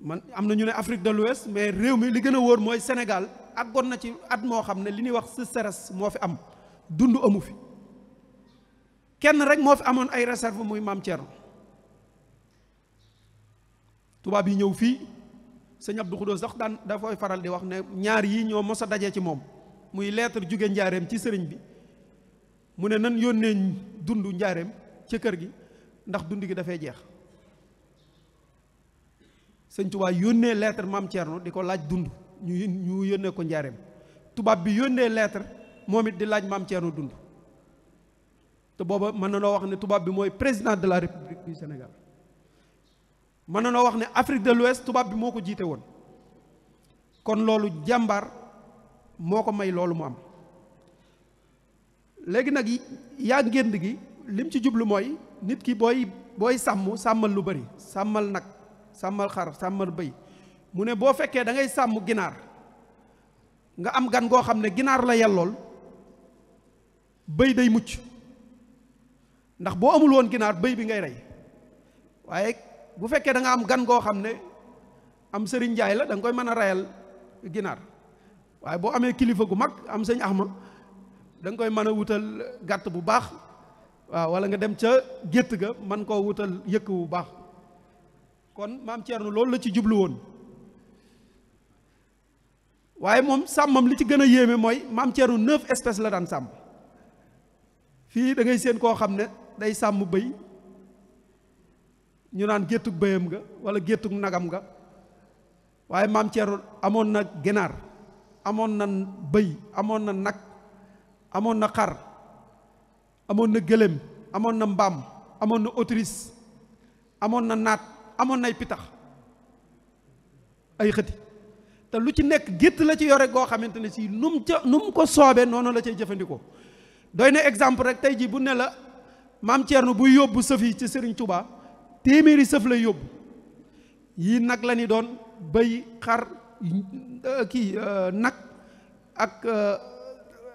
man am na ñu ne Afrique de l'Ouest mais réew mi li gën a wóor mooy Sénégal àggoon na ci at moo xam ne li ñuy wax sécheresse moo fi am dund amu fi. kenn rek moo fi amoon ay réserve muy maam Thierno. tubaab yi ñëw fii sëñ Abdou Khoudoss sax dafay faral di wax ne ñaar yi ñoo mos a daje ci moom muy lettre jóge njaareem ci sëriñ bi mu ne nan yónnee dund njaareem ca kër gi ndax dund gi dafay jeex. sëñ tubaab yónnee lettre maam Thierno di ko laaj dund ñu yónnee ko njaareem tubaab bi yónnee lettre moom it di laaj maam Thierno dund. te booba mën na noo wax ne tubaab bi mooy président de la République du Sénégal mën na noo wax ne Afrique de l'Ouest tubaab bi moo ko jiite woon. kon loolu jàmbaar moo ko may loolu mu am léegi nag yaa ngénd gi lim ci jublu mooy nit ki booy sàmmal lu bari, sàmmal nag, sàmmal xar, sàmmal bëy. mu ne boo fekkee da ngay sàmm ginaar nga am gan goo xam ne ginaar la yellool, bëy day mucc, ndax boo amul woon ginaar bëy bi ngay rey. waaye bu fekkee da nga am gan goo xam ne am sëriñ Njaay la da nga koy mën a reyal ginaar, waaye boo amee kilifa gu mag am sëñ Axma da nga koy mën a wutal gàtt bu baax, waaw, wala nga dem ca gétt ga man koo wutal yëkk bu baax. kon maam Thierno loolu la ci jublu woon. waaye moom sàmmam li ci gën a yéeme mooy maam Thierno 9 espèces la daan sàmm. fii da ngay séen koo xam ne day sàmm bëy, ñu naan géttug bëyam nga wala géttug nagam nga, waaye maam Thierno amoon na ginaar, amoon na bëy, amoon na nag, amoon na xar, amoon na gëléem, amoon na mbaam, amoon na autrice, amoon na naat, amoon nay pitax, ay xëti. te lu ci nekk gétt la ci yore goo xamante ne si nu mu ko soobee noonu la cay jëfandikoo. doy na exemple rek tey jii bu ne la maam Thierno buy yóbbu sëf yi ci Serigne Touba téeméeri sëf lay yóbbu. yii nag la ni doon bëy, xar, nag ak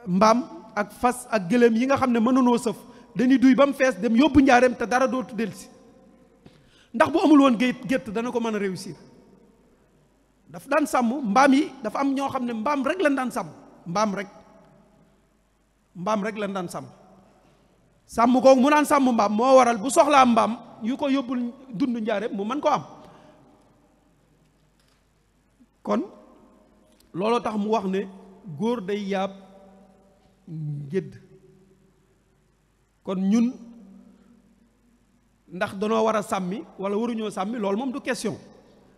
mbaam ak fas ak gëléem yi nga xam ne mënunoo sëf dañuy duy ba mu fees dem yóbbu njaareem te dara dootu dellusi. ndax bu amul woon gétt dana ko mën a réussir. daf daan sàmm mbaam yi, dafa am ñoo xam ne mbaam rek lañ daan sàmm, mbaam rek lañ daan sàmm. sàmm kooku mu daan sàmm mbaam moo waral bu soxlaa mbaam yu ko yóbbul dund njaareem mu mën ko am. kon looloo tax mu wax ne góor day yaab ngédd. kon ñun ndax danoo war a sàmmi wala waruñoo sàmmi loolu moom du question.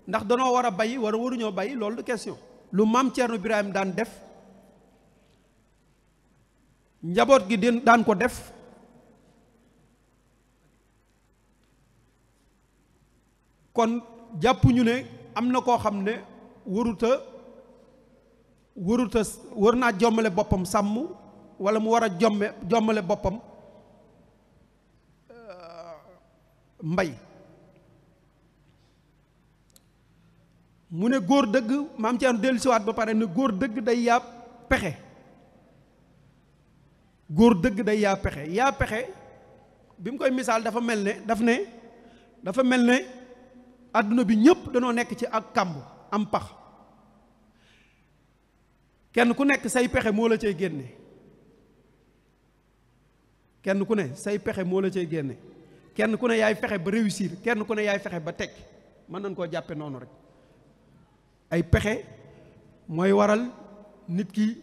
ndax danoo war a bay wala waruñoo bay loolu du question. lu maam Thierno Birahim daan def, njaboot gi daan ko def, kon jàppuñu ne am na koo xam ne war naa jommale boppam sàmm wala mu war a jommale boppam mbay. mu ne góor dëgg, maam Thierno dellu siwaat ba pare ne góor dëgg day yaa pexe. góor dëgg day yaa pexe. yaa pexe bi mu koy misaal dafa mel ne àdduna bi ñëpp danoo nekk ci ak kàmb am pax, kenn ku nekk say pexe moo la cay génne. kenn ku ne say pexe moo la cay génne. kenn ku ne yaay fexe ba réussir, kenn ku ne yaay fexe ba tekki. mën nañ koo jàppe noonu rek. ay pexe mooy waral nit ki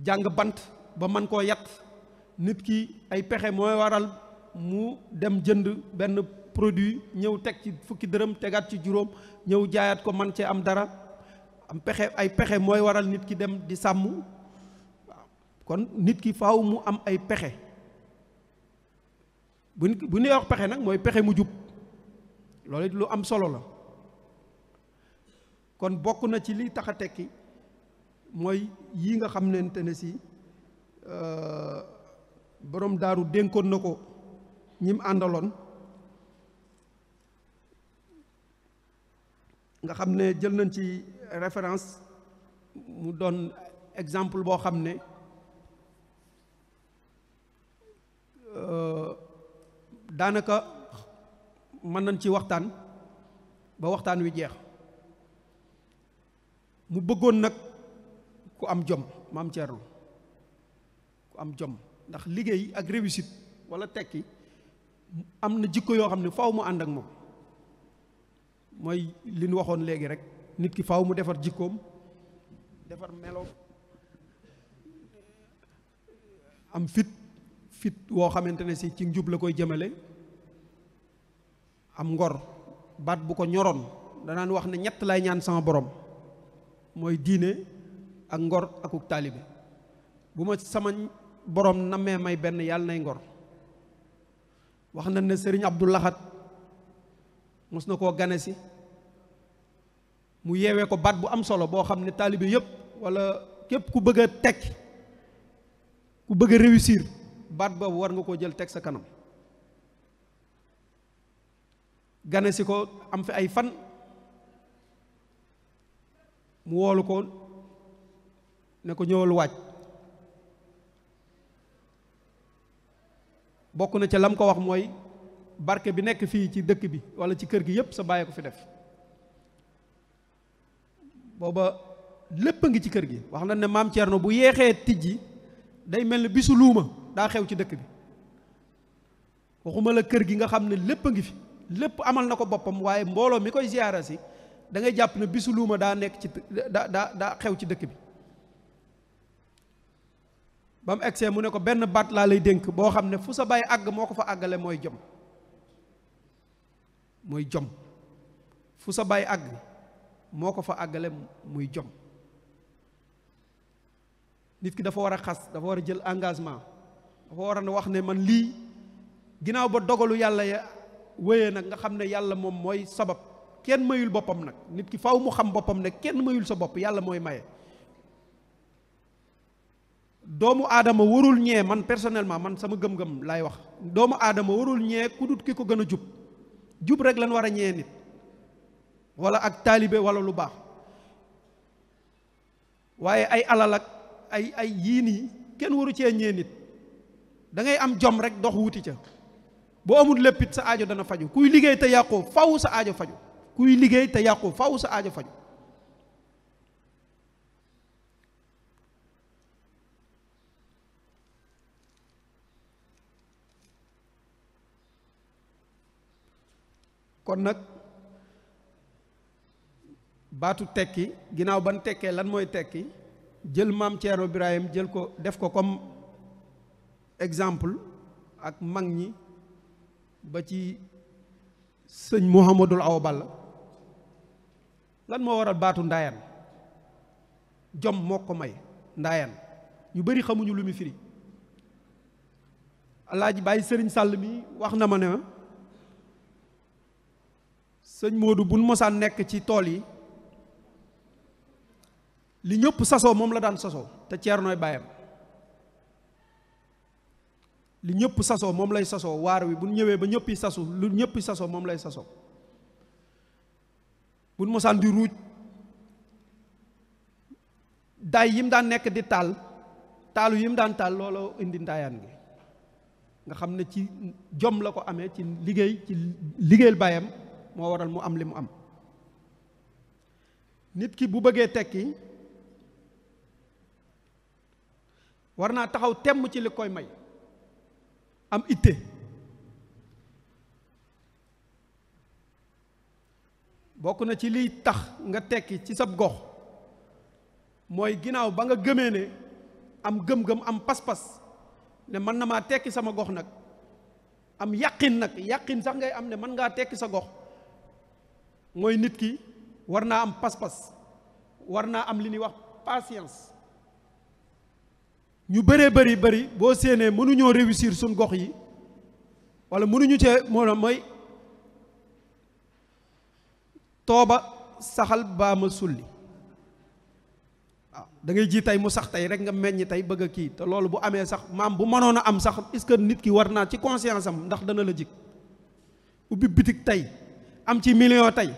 jàng bant ba mën koo yat. nit ki ay pexe mooy waral mu dem jënd benn produit ñëw teg ci fukki dërëm tegaat ci juróom ñëw jaayaat ko man cee am dara. am pexe, ay pexe mooy waral nit ki dem di sàmm. waaw kon nit ki faaw mu am ay pexe. bu ñuy wax pexe nag mooy pexe mu jub. loolu it lu am solo la. kon bokk na ci li tax a tekki mooy yii nga xam ne si borom daaru dénkoon na ko ñim àndaloon, nga xam ne jël nañ ci référence mu doon exemple boo xam ne daanaka mën nañ ci waxtaan ba waxtaan wi jeex. mu bëggoon nag ku am jom, maam Thierno ku am jom, ndax liggéey ak réussite wala tekki am na jikko yoo xam ne faaw mu ànd ak moom. mooy li ñu waxoon léegi rek, nit ki faaw mu defar jikkoom, defar meloom, am fit woo xamante ne si ci njub la koy jëmale, am ngor. baat bu ko ñoroon danaan wax ne ñett lay ñaan sama borom, mooy diine ak ngor akuk taalibe. bu ma sama borom namee may benn yàlla nay ngor. wax na ne Sëriñ Abdou Lahad mos na koo gane si, mu yeewee ko baat bu am solo boo xam ne taalibe yëpp wala képp ku bëgg a tekki, ku bëgg a réussir baat boobu war nga koo jël teg sa kanam gane si ko am fi ay fan mu woolu ko ne ko ñëwal waaj bokk na ca lam ko wax mooy barke bi nekk fii ci dëkk bi walla ci kër gi yépp sa bàyyi ko fi def booba lépp a ngi ci kër gi wax na ne maam Thierno bu yeexee tijji day mel ni bisu luuma daa xew ci dëkk bi waxuma la kër gi nga xam ne lépp a ngi fi lépp amal na ko boppam waaye mbooloo mi koy ziyaara si da ngay jàpp ne bisu luuma daa nekk ci daa xew ci dëkk bi ba mu egsee mu ne ko benn baat laa lay dénk boo xam ne fu sa bàyyi àgg moo ko fa àggale mooy jom muy jom fu sa bàyyi àgg moo ko fa àggale muy jom nit ki dafa war a xas dafa war a jël engagement dafa war a wax ne man lii ginnaaw ba dogalu yàlla ya wéyee nag nga xam ne yàlla moom mooy sabab kenn mayul boppam nag nit ki faw mu xam boppam ne kenn mayul sa bopp yàlla mooy maye doomu aadama warul ñee man personnellement man sama gëm-gëm laay wax doomu aadama warul ñee ku dut ki ko gën a jub rek lan war a ñee nit wala ak taalibe wala lu baax waaye ay alal ak ay yii nii kenn waru cee ñee nit da ngay am jom rek dox wuti ca boo amul léppit sa aajo dana faju kuy liggéey te yàqoo faw sa aajo faju kuy liggéey te yàqoo faw sa aajo faju kon nag baatu tekki ginnaaw ban tekkee lan mooy tekki jël maam Thierno Birahim jël ko def ko comme exemple ak mag ñi ba ci sëñ Mouhamadul Awa Balla lan moo waral baatu ndaayaan jom moo ko may ndaayaan ñu bari xamuñu lu mu firi alaaji bàyyi sëriñ Sàll mi wax na ma ne sëñ Modou buñ mosaan nekk ci tool yi li ñëpp sasoo moom la daan sasoo te Ceernooy baayam li ñëpp sasoo moom lay sasoo waar wi bu ñëwee ba ñëppi sasu lu ñëppi sasoo moom lay sasoo buñ mosaan di ruuj daay yi mu daan nekk di taalu yi mu daan taal looloo indi ndaayaan gi nga xam ne ci jom la ko amee ci liggéeyal baayam moo waral mu am li mu am nit ki bu bëggee tekki war naa taxaw temm ci li koy may am itte bokk na ci liy tax nga tekki ci sab gox mooy ginnaaw ba nga gëmee ne am gëm-gëm am pas-pas ne mën na maa tekki sama gox nag am yàqin sax ngay am ne mën ngaa tekki sa gox mooy nit ki war naa am pas-pas war naa am li ñuy wax patience ñu bëree bëri boo séenee mënuñoo réussir suñ gox yi wala mënuñu cee mooy tooba saxal baa ma sulli waaw da ngay ji tey mu sax tey rek nga meññ tey bëgg a kii te loolu bu amee sax maam bu mënoon a am sax est-ce que nit ki war naa ci conscience am ndax dana la jig ubbi bitig tey am ci million tey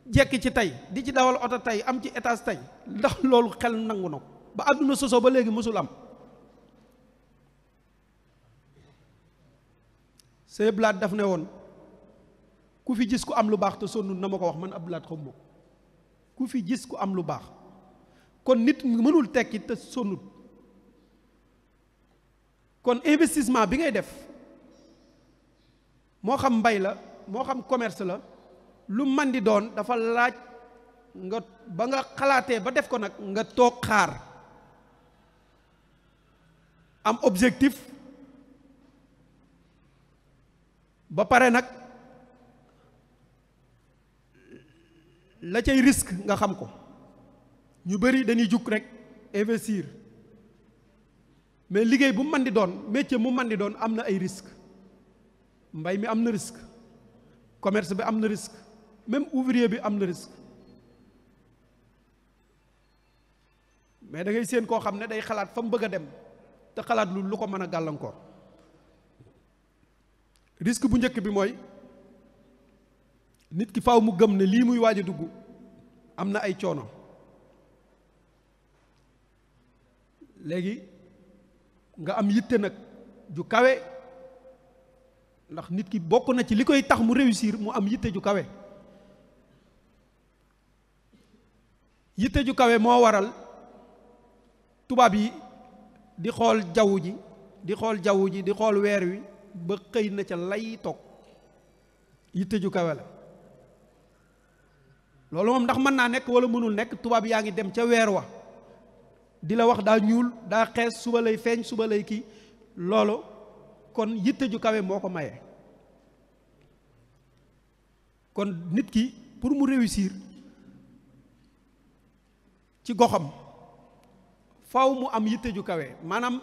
jekki ci tey di ci dawal oto tey am ci étage tey ndax loolu xel nangu na ko ba àdduna sosoo ba léegi mësul am Sëñ Blaat daf ne woon ku fi gis ku am lu baax te sonnul na ma ko wax man Abdou Lahat xam ma ku fi gis ku am lu baax kon nit mënul tekki te sonnul kon investissement bi ngay def moo xam mbay la moo xam commerce la lu man di doon dafa laaj nga ba nga xalaatee ba def ko nag nga toog xaar am objectif ba pare nag la cay risque nga xam ko ñu bari dañuy jug rek investir mais liggéey bu man di doon métier mu man di doon am na ay risque mbay mi am na risque commerce bi am na risque même ouvrier bi am na risque mais da ngay séen koo xam ne day xalaat fa mu bëgg a dem te xalaat lu ko mën a gàllankoor. risque bu njëkk bi mooy nit ki faaw mu gëm ne lii muy waaj a dugg am na ay coono. léegi nga am yitte nag ju kawe, ndax nit ki bokk na ci li koy tax mu réussir mu am yitte ju kawe. yitte ju kawe moo waral tubaab yi di xool jaww ji di xool weer wi ba xëy na ca lay toog. yitte ju kawe la loolu moom ndax mën naa nekk wala mënul nekk, tubaab yaa ngi dem ca weer wa di la wax daa ñuul daa xees, suba lay feeñ, suba lay kii. loolu kon yitte ju kawe moo ko maye. kon nit ki pour mu réussir ci goxam faw mu am yitte ju kawe. maanaam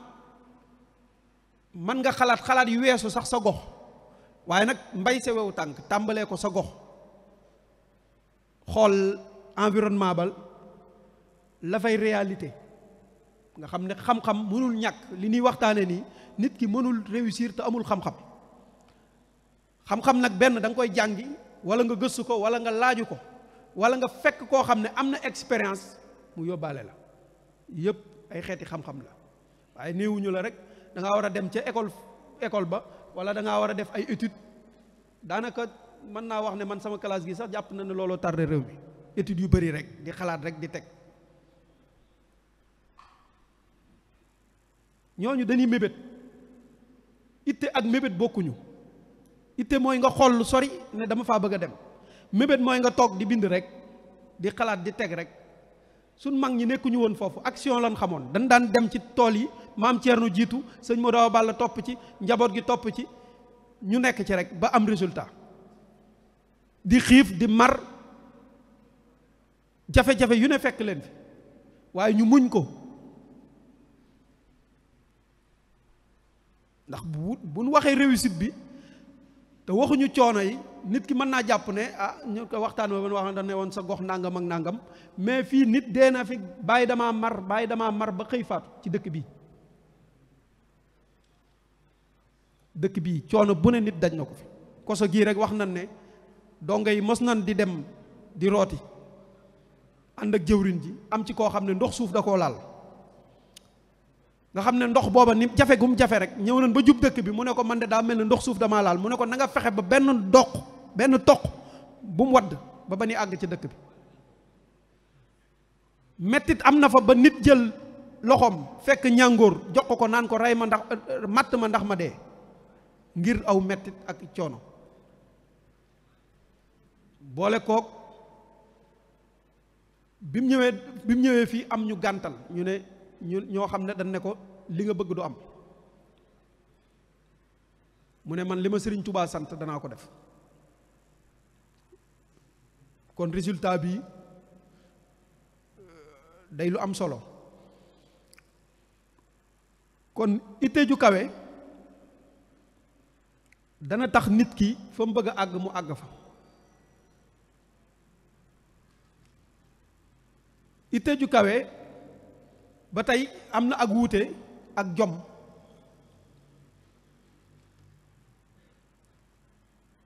mën nga xalaat yu weesu sax sa gox, waaye nag mbay sa wewu tànk tàmbalee ko sa gox, xool environnement bal la fay réalité nga xam ne xam-xam mënul ñàkk. li ñuy waxtaane nii nit ki mënul réussir te amul xam-xam. xam-xam nag benn da nga koy jàngi wala nga gëstu ko wala nga laaju ko wala nga fekk koo xam ne am na expérience mu yóbbaale la. yëpp ay xeeti xam-xam la, waaye néewuñu la rek da ngaa war a dem ca école ba wala da ngaa war a def ay étude. daanaka mën naa wax ne man sama classe gi sax jàpp na ne looloo tardé réew mi. études yu bari rek di xalaat rek di teg. ñooñu dañuy mébét. itte ak mébét bokkuñu. itte mooy nga xool lu sori ne dama faa bëgg a dem. mébét mooy nga toog di bind rek di xalaat di teg rek. suñ mag ñi nekkuñu woon foofu, action lan xamoon. dañ daan dem ci tool yi, maam Thierno jiitu, sëñ Modou Awa Balla topp ci, njaboot gi topp ci, ñu nekk ci rek ba am résultat. di xiif di mar, jafe-jafe yu ne fekk leen fi, waaye ñu muñ ko. ndax bu ñu waxee réussite bi te waxuñu coono yi, nit ki mën naa jàpp ne ñu ko waxtaan wa wax na ne woon sa gox nangam ak nangam, mais fii nit dee na fi bàyyi damaa mar ba xëy faatu ci dëkk bii coono bu ne nit daj na ko fi. koso gii rek wax nañ ne dongo yi mos nañ di dem di rooti ànd ak jëwriñ ji, am ci koo xam ne ndox suuf da koo laal. nga xam ne ndox booba ni jafe gum jafe rek ñëw nañ ba jub dëkk bi, mu ne ko man de daa mel ne ndox suuf damaa laal. mu ne ko na nga fexe ba benn toq bu mu wadd ba ni àgg ci dëkk bi. mettit am na fa ba nit jël loxoom fekk ñàngoor jox ko naan ko rey ma ndax matt ma ndax ma dee, ngir aw mettit ak coono. boole kook bi mu ñëwee fii am ñu gàntal, ñoo xam ne dañ ne ko li nga bëgg du am. mu ne man li ma Sëriñ Tubaa sant danaa ko def. kon résultat bi day lu am solo. kon itte ju kawe dana tax nit ki fa mu bëgg a àgg mu àgg fa. itte ju kawe ba tey am na ak wuute ak jom.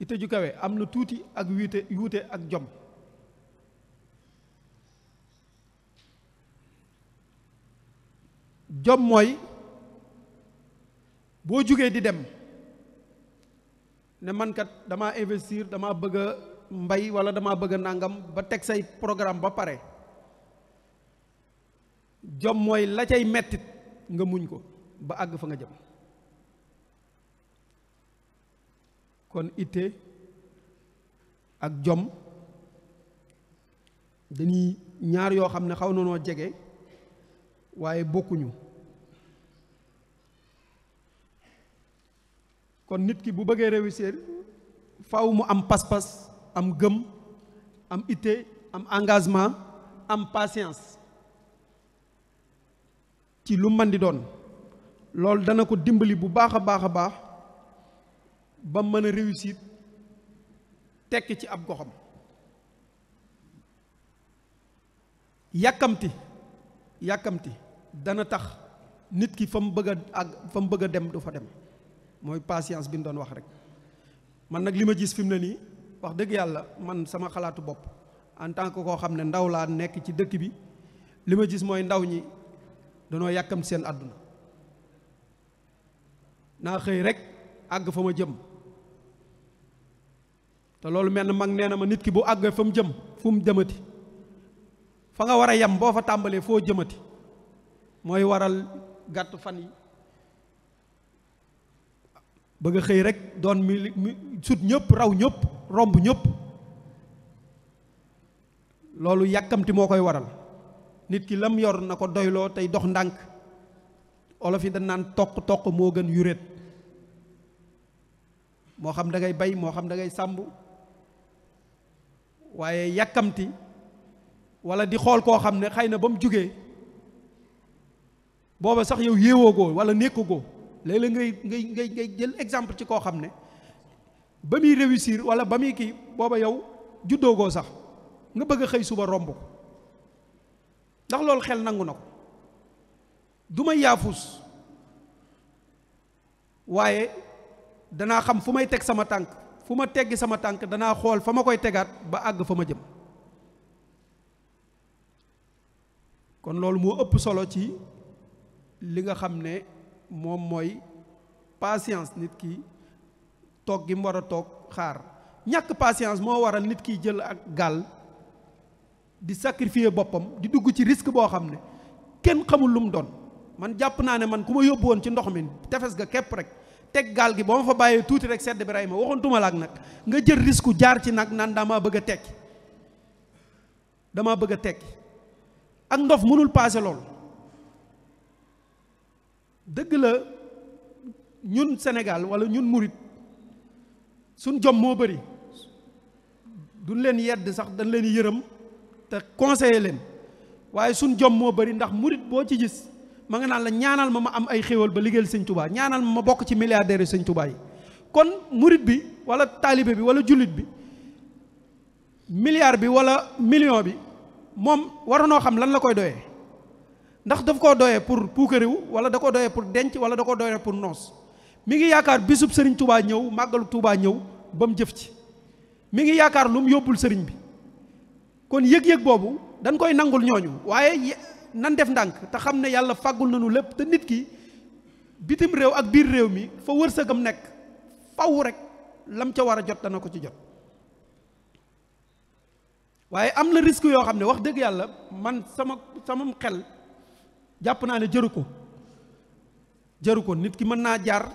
itte ju kawe am na tuuti ak wuute ak jom. jom mooy boo jugee di dem ne man kat damaa investir, damaa bëgg a mbay wala damaa bëgg a nàngam ba teg say programme ba pare. jom mooy la cay mettit nga muñ ko ba àgg fa nga jëm. kon itte ak jom dañuy ñaar yoo xam ne xaw na noo jege waaye bokkuñu. kon nit ki bu bëggee réussir faaw mu am pas-pas, am gëm, am itte, am engagement, am patience ci lu mën di doon. loolu dana ko dimbali bu baax a baax a baax ba mën a réussir tekki ci ab goxam. yàkkamti dana tax nit ki fa mu bëgg a àgg fa mu bëgg a dem du fa dem. mooy patience bi ñu doon wax rek. man nag li ma gis fi mu ne nii wax dëgg yàlla man sama xalaatu bopp en tant que koo xam ne ndaw laa nekk ci dëkk bi li ma gis mooy ndaw ñi danoo yàkkam seen àdduna. naa xëy rek àgg fa ma jëm te loolu mel na mag nee na ma nit ki bu àggee fa mu jëm fu mu jëmati fa nga war a yem boo fa tàmbalee foo jëmati mooy waral gàtt fan yi bëgg a xëy rek doon mi sut ñëpp raw ñëpp romb ñëpp. loolu yàkkamti moo koy waral. nit ki lam yor na ko doyloo tey dox ndànk. olof yi dañ naan toq moo gën yuréet. moo xam da ngay bay moo xam da ngay sàmb waaye yàkkamti wala di xool koo xam ne xëy na ba mu jugee booba sax yow yéewoogoo wala nekkagoo léeg-léeg ngay jël exemple ci koo xam ne ba muy réussir wala ba muy kii booba yow juddoogoo sax nga bëgg a xëy suba romb ko ndax loolu xel nangu na ko. du ma yaafus waaye danaa xam fu may teg sama tànk fu ma teggi sama tànk danaa xool fa ma koy tegaat ba àgg fa ma jëm. kon loolu moo ëpp solo ci li nga xam ne moom mooy patience. nit ki toog gi mu war a toog xaar. ñàkk patience moo waral nit kiy jël ak gaal di sacrifier boppam di dugg ci risque boo xam ne kenn xamul lu mu doon. man jàpp naa ne man ku ma yóbbu woon ci ndox mi tefes ga képp rek teg gaal gi ba ma fa bàyyee tuuti rek sedd bi rey ma waxoon tumalaak nag nga jël risque jaar ci nag naan damaa bëgg a tekki damaa bëgg a tekki ak ndof mënul paase lool. dëgg la ñun Sénégal wala ñun murit suñ jom moo bëri duñ leen yedd sax dañ leen yërëm te conseiller leen waaye suñ jom moo bëri ndax murit boo ci gis ma nga naan la ñaanal ma am ay xéewal ba liggéeyal sëñ Touba ñaanal ma bokk ci milliardaires yi sëñ Touba yi. kon murit bi wala taalibe bi wala jullit bi milliard bi wala million bi moom waroonoo xam lan la koy doyee ndax daf koo doyee pour puukariwu wala da ko doyee pour denc wala da ko doyee pour noos. mi ngi yaakaar bisub sëriñ Touba ñëw màggalu Touba ñëw ba mu jëf ci mi ngi yaakaar lu mu yóbbul sëriñ bi. kon yëg-yëg boobu dañ koy nangul ñooñu waaye nan def ndànk te xam ne yàlla fàggul nañu lépp te nit ki bitim réew ak biir réew mi fa wërsëgam nekk faw rek lam ca war a jot dana ko ci jot. waaye am na risque yoo xam ne wax dëgg yàlla man sama xel jàpp naa ne jëru ko nit ki mën naa jaar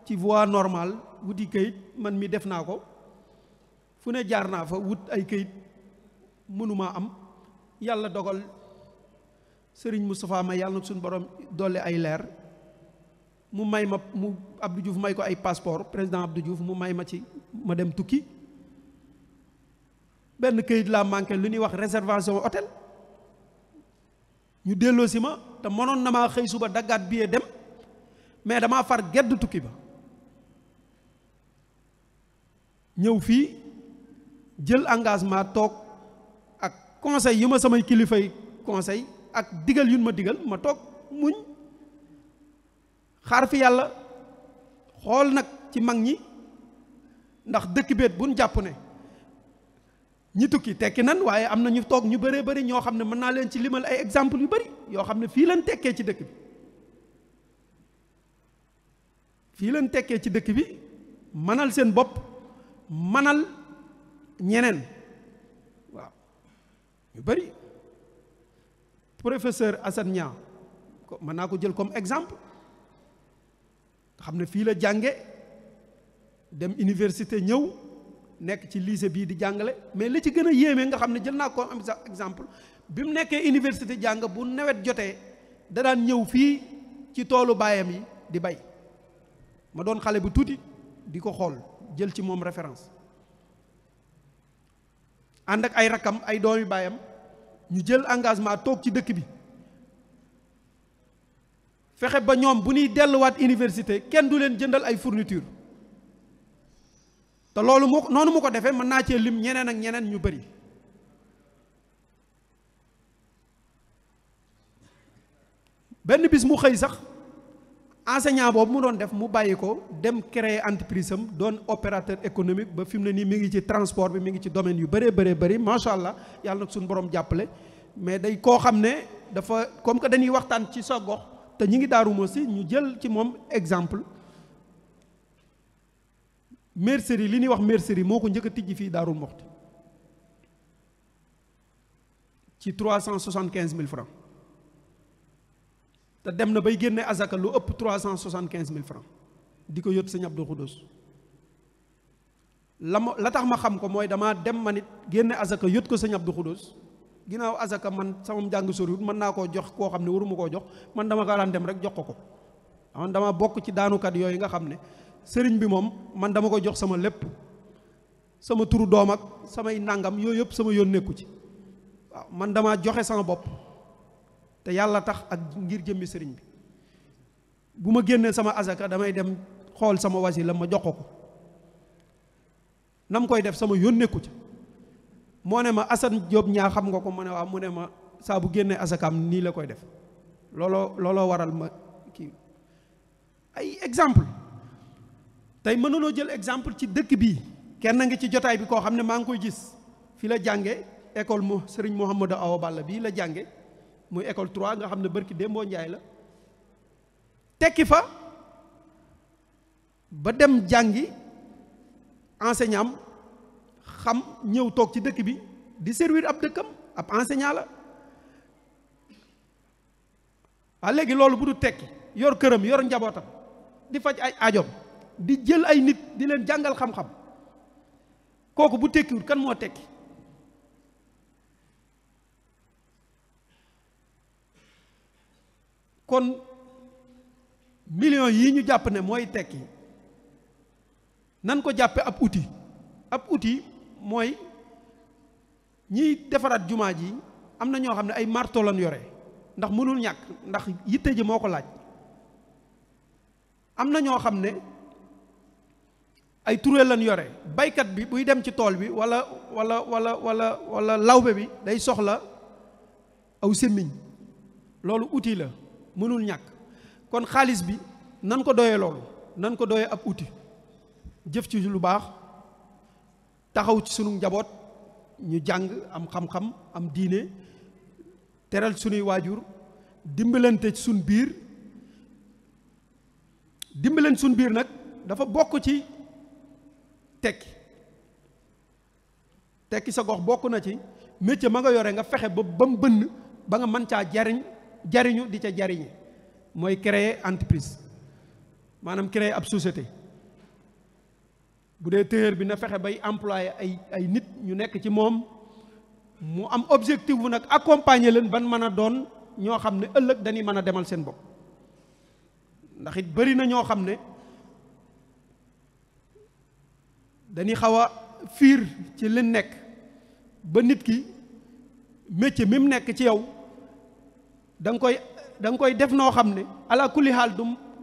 ci voie normale wuti kayit man mi def naa ko fu ne jaar naa fa wut ay kayit mënumaa am yàlla dogal sëriñ Moustapha ma yàlla na suñu borom dolli ay leer mu may ma mu Abdou Diouf may ko ay passeport président Abdou Diouf mu may ma ci ma dem tukki benn kayit laa manqué lu ñuy wax réservation hôtel ñu delloo si ma te mënoon na maa xëy suba daggaat billet dem mais damaa far gedd tukki ba ñëw fii jël engagement toog ak conseil yu ma samay kilifay conseil ak digal yu ma digal ma toog muñ xaar fi yàlla xool nag ci mag ñi ndax dëkk beet buñ jàpp ne ñi tukki tekki nan waaye am na ñu toog ñu bëree bëri ñoo xam ne mën naa leen ci limal ay exemple yu bëri yoo xam ne fii leen tekkee ci dëkk bi mënal seen bopp mënal ñeneen waaw ñu bëri professeur Assane Niang mën naa ko jël comme exemple nga xam ne fii la jànge dem université ñëw nekk ci lycée bii di jàngale mais li ci gën a yéeme nga xam ne jël naa ko am exemple bi mu nekkee université jàng bu nawet jotee da daan ñëw fii ci toolu baayam yi di bay ma doon xale bu tuuti di ko xool jël ci moom référence ànd ak ay rakkam ay doomi baayam ñu jël engagement toog ci dëkk bi fexe ba ñoom bu ñuy delluwaat université kenn du leen jëndal ay fourniture te loolu noonu mu ko defee mën naa cee lim ñeneen ak ñeneen ñu bari benn bis mu xëy sax enseignant boobu mu doon def mu bàyyi ko dem créer entreprise am doon opérateur économique ba fi mu ne nii mi ngi ci transport bi mi ngi ci domaine yu bëree bëri macha allah yàlla nag suñu borom jàppale. mais day koo xam ne dafa comme que dañuy waxtaan ci sa gox te ñi ngi Daaru Muxti ñu jël ci moom exemple. mercerie li ñuy wax mercerie moo ko njëkk a tijji fii Daaru Muxti ci 375 000 francs te dem na bay génne azaka lu ëpp 375 000 francs di ko yót Sëñ Abdou Khoudous la tax ma xam ko mooy damaa dem ma nit génne azaka yót ko Sëñ Abdou Khoudous ginnaaw azaka man sama njàng soriwut mën naa koo jox koo xam ne waruma koo jox man dama ko daan dem rek jox ko man dama bokk ci daanukat yooyu nga xam ne sëriñ bi moom man dama ko jox sama lépp sama turu doom ak samay nangam yooyu yëpp sama yoon nekku ci waaw man dama joxe sama bopp te yàlla tax ak ngir jëmmi sëriñ bi bu ma génnee sama azaka damay dem xool sama wasila ma jox ko nam koy def sama yoon nekku ci moo ne ma Assane Diop ñaa xam nga ko mu ne waaw mu ne ma saa bu génnee azakaam nii la koy def looloo waral ma kii ay exemple tey mënuloo jël exemple ci dëkk bii kenn ngi ci jotaay bi koo xam ne maa ngi koy gis fi la jànge école mu Serigne Mouhamadou Awa Balla bii la jànge muy école 3 nga xam ne barki Dembo Njaay la tekki fa ba dem jàngi enseignant xam ñëw toog ci dëkk bi di servir ab dëkkam ab enseignant la waa léegi loolu bu du tekki yor këram yor njabootam di faj ay aajoom di jël ay nit di leen jàngal xam-xam kooku bu tekkiwut kan moo tekki kon millions yi ñu jàpp ne mooy tekki nan ko jàppe ab outil mooy ñiy defaraat jumaa ji am na ñoo xam ne ay marteau lañ yore ndax mënul ñàkk ndax yitte ji moo ko laaj am na ñoo xam ne ay tureel lañ yore baykat bi buy dem ci tool bi wala lawbe bi day soxla aw sémmiñ loolu outil la mënul ñàkk kon xaalis bi nan ko doyee loolu nan ko doyee ab outil jëf ci lu baax taxaw ci sunu njaboot ñu jàng am xam-xam am diine teral sunuy waajur dimbalante ci sun biir dimbalante sun biir nag dafa bokk ci tekki sa gox bokk na ci métier ma nga yore nga fexe ba mu bënn ba nga mën caa jariñu di ca jariñe mooy créer entreprise maanaam créer ab société bu dee tailleur bi na fexe bay employé ay nit ñu nekk ci moom mu am objectif bu nag accompagner leen ban mën a doon ñoo xam ne ëllëg dañuy mën a demal seen bopp ndax it bari na ñoo xam ne dañuy xaw a fiir ci li nekk ba nit ki métier mi mu nekk ci yow da nga koy def noo xam ne ala kulli xaal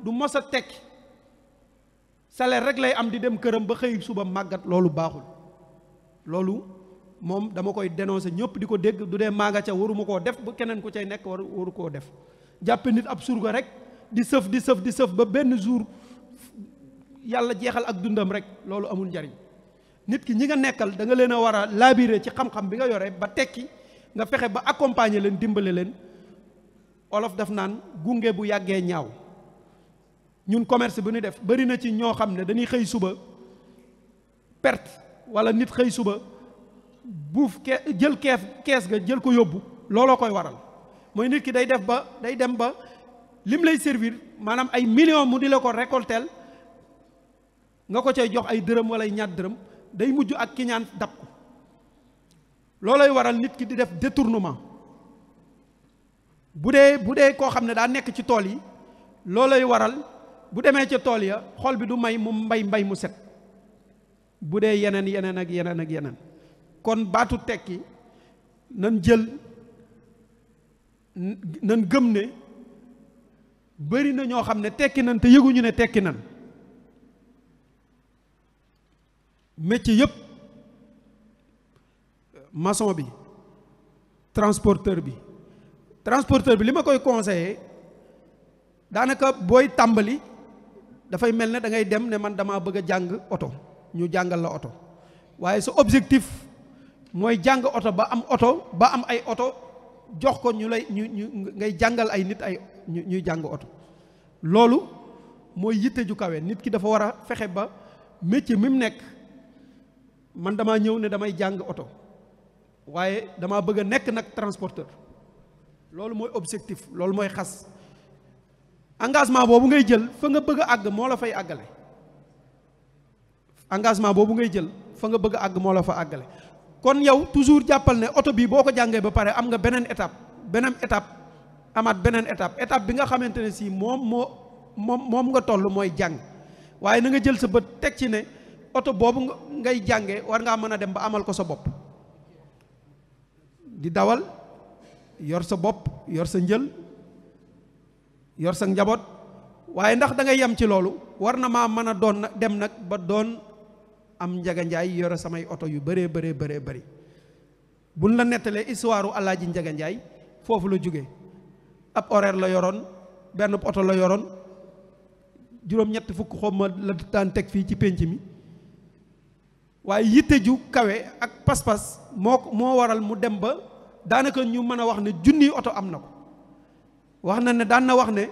du mos a tekki salaire rek lay am di dem këram ba xëy suba màggat loolu baaxul loolu moom dama koy dénoncer ñëpp di ko dégg du dee maa nga ca waruma koo def ba keneen ku cay nekk waru koo def jàppe nit ab surga rek di sëf ba benn jour yàlla jeexal ak dundam rek loolu amul njariñ nit ki ñi nga nekkal da nga leen a war a labiré ci xam-xam bi nga yore ba tekki nga fexe ba accompagner leen dimbale leen olof daf naan gunge bu yàggee ñaaw ñun commerce bu ñu def bari na ci ñoo xam ne dañuy xëy suba perte wala nit xëy suba buuf jël kees ga jël ko yóbbu looloo koy waral mooy nit ki day dem ba lim lay servir maanaam ay millions mu di la ko récolter nga ko cay jox ay dërëm wala ay ñaat dërëm day mujj ak kiñaan dab ko loolay waral nit ki di def détournement bu dee koo xam ne daa nekk ci tool yi loolay waral bu demee ca tool ya xol bi du may mu mbay mu set bu dee yeneen ak yeneen kon baatu tekki nan gëm ne bari na ñoo xam ne tekki nan te yëguñu ne tekki nan métier yëpp maçon bi transporteur bi li ma koy conseiller daanaka booy tàmbali dafay mel ne da ngay dem ne man damaa bëgg a jàng oto ñu jàngal la oto waaye sa objectif mooy jàng oto ba am ay oto jox ko ñu ngay jàngal ay nit ay ñuy jàng oto. loolu mooy yitte ju kawe. nit ki dafa war a fexe ba métier mi mu nekk, man damaa ñëw ne damay jàng oto waaye damaa bëgg a nekk nag transporteur. loolu mooy objectif, loolu mooy xas. engagement boobu ngay jël fa nga bëgg a àgg moo la fay àggale. engagement boobu ngay jël fa nga bëgg a àgg moo la fa àggale. kon yow toujours jàppal ne oto bii boo ko jàngee ba pare am nga beneen étape amaat beneen étape bi nga xamante ne si moom nga toll mooy jàng. waaye na nga jël sa bët teg ci ne oto boobu ngay jàngee war ngaa mën a dem ba amal ko sa bopp, di dawal yor sa bopp, yor sa njël, yor sa njaboot. waaye ndax da ngay yem ci loolu, war na maa mën a doon dem nag ba doon am Njaga Njaay yore samay oto yu bëree bëri. buñ la nettalee histoire u Alaaji Njaga Njaay foofu la jóge. ab horaire la yoroon, benn oto la yoroon, juróom-ñett fukk xomma la daan teg fii ci pénc mi. waaye yitte ju kawe ak pas-pas moo waral mu dem ba daanaka ñu mën a wax ne junniy oto am na ko. wax na ne daan na wax ne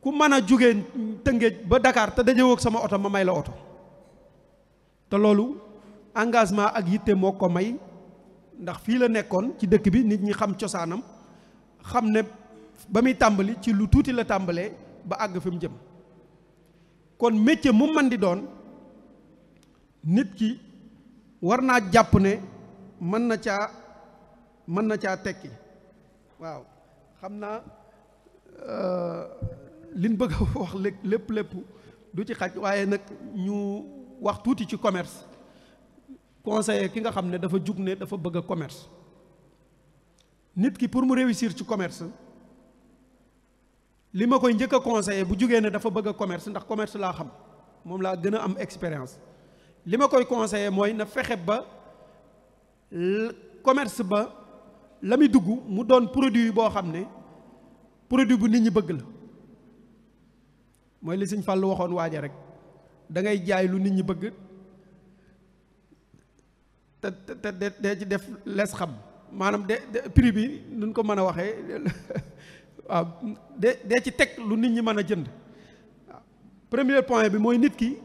ku mën a jóge Tëngéej ba Dakar te dajewoo ak sama oto ma may la oto. te loolu engagement ak yitte moo ko may, ndax fii la nekkoon ci dëkk bi, nit ñi xam cosaanam, xam ne ba muy tàmbali ci lu tuuti la tàmbalee ba àgg fi mu jëm. kon métier mu man di doon, nit ki war naa jàpp ne mën na caa tekki. waaw xam naa liñ bëgg a wax lépp du ci xaj, waaye nag ñu wax tuuti ci commerce. conseiller ki nga xam ne dafa jug ne dafa bëgg a commerce. nit ki pour mu réussir ci commerce, li ma koy njëkk a conseiller bu jugee ne dafa bëgg a commerce, ndax commerce laa xam, moom laa gën a am expérience. li ma koy conseiller mooy na fexe ba commerce ba la muy dugg mu doon produit boo xam ne produit bu nit ñi bëgg la. mooy li Sëñ Fallu waxoon waaja rek, da ngay jaay lu nit ñi bëgg te de ci def les xam, maanaam de prix bi nuñ ko mën a waxee waaw de ci teg lu nit ñi mën a jënd. waaw premier point bi mooy nit ki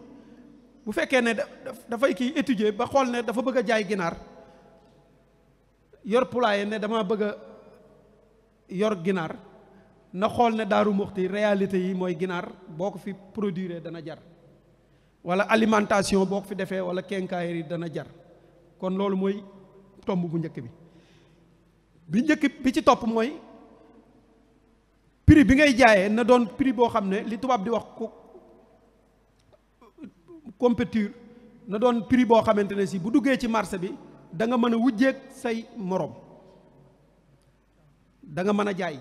bu fekkee ne dafay kii étudier ba xool ne dafa bëgg a jaay ginaar, yor poulailler ne dama bëgg a yor ginaar, na xool ne Daaru Muxti réalité yi mooy ginaar boo ko fi produire dana jar, wala alimentation boo ko fi defee, wala quincaillerie dana jar. kon loolu mooy tomb bu njëkk bi ci topp mooy prix bi ngay jaayee na doon prix boo xam ne li tubaab di wax ko compétiteur, na doon prix boo xamante ne si bu duggee ci marché bi da nga mën a wujjeeg say moroom, da nga mën a jaay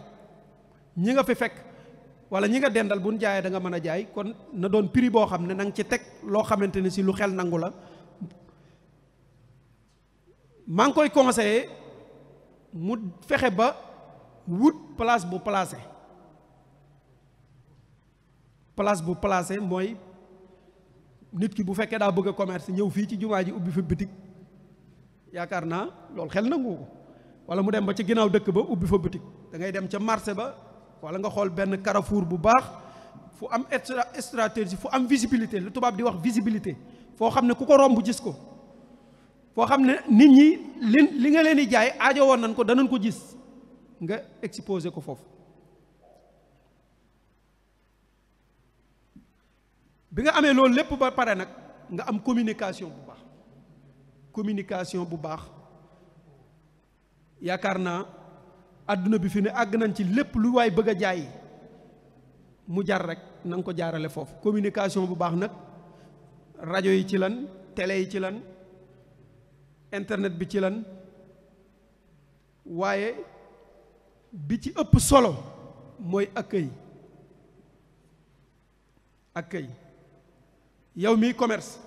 ñi nga fi fekk wala ñi nga dendal buñ jaayee da nga mën a jaay. kon na doon prix boo xam ne na nga ci teg loo xamante ne si lu xel nangu la. maa ngi koy conseiller mu fexe ba wut place bu placé mooy nit ki bu fekkee daa bëgg a commerce ñëw fii ci jumaa ji ubbi fi bitig, yaakaar naa loolu xel nangu ko. wala mu dem ba ci ginnaaw dëkk ba ubbi fa bitig. da ngay dem ca marché ba, wala nga xool benn carrefour bu baax fu am stratégie, fu am visibilité, lu tubaab di wax visibilité, foo xam ne ku ko romb gis ko, foo xam ne nit ñi li nga leen di jaay aajo woon nañ ko, danañ ko gis, nga exposé ko foofu. bi nga amee loolu lépp ba pare nag nga am communication bu baax. yaakaar naa àdduna bi fi ne àgg nañ ci lépp lu waay bëgg a jaay mu jar rek na nga ko jaarale foofu. communication bu baax nag rajo yi ci lan, télé yi ci lan, internet bi ci lan, waaye bi ci ëpp solo mooy accueil. yow miy commerce,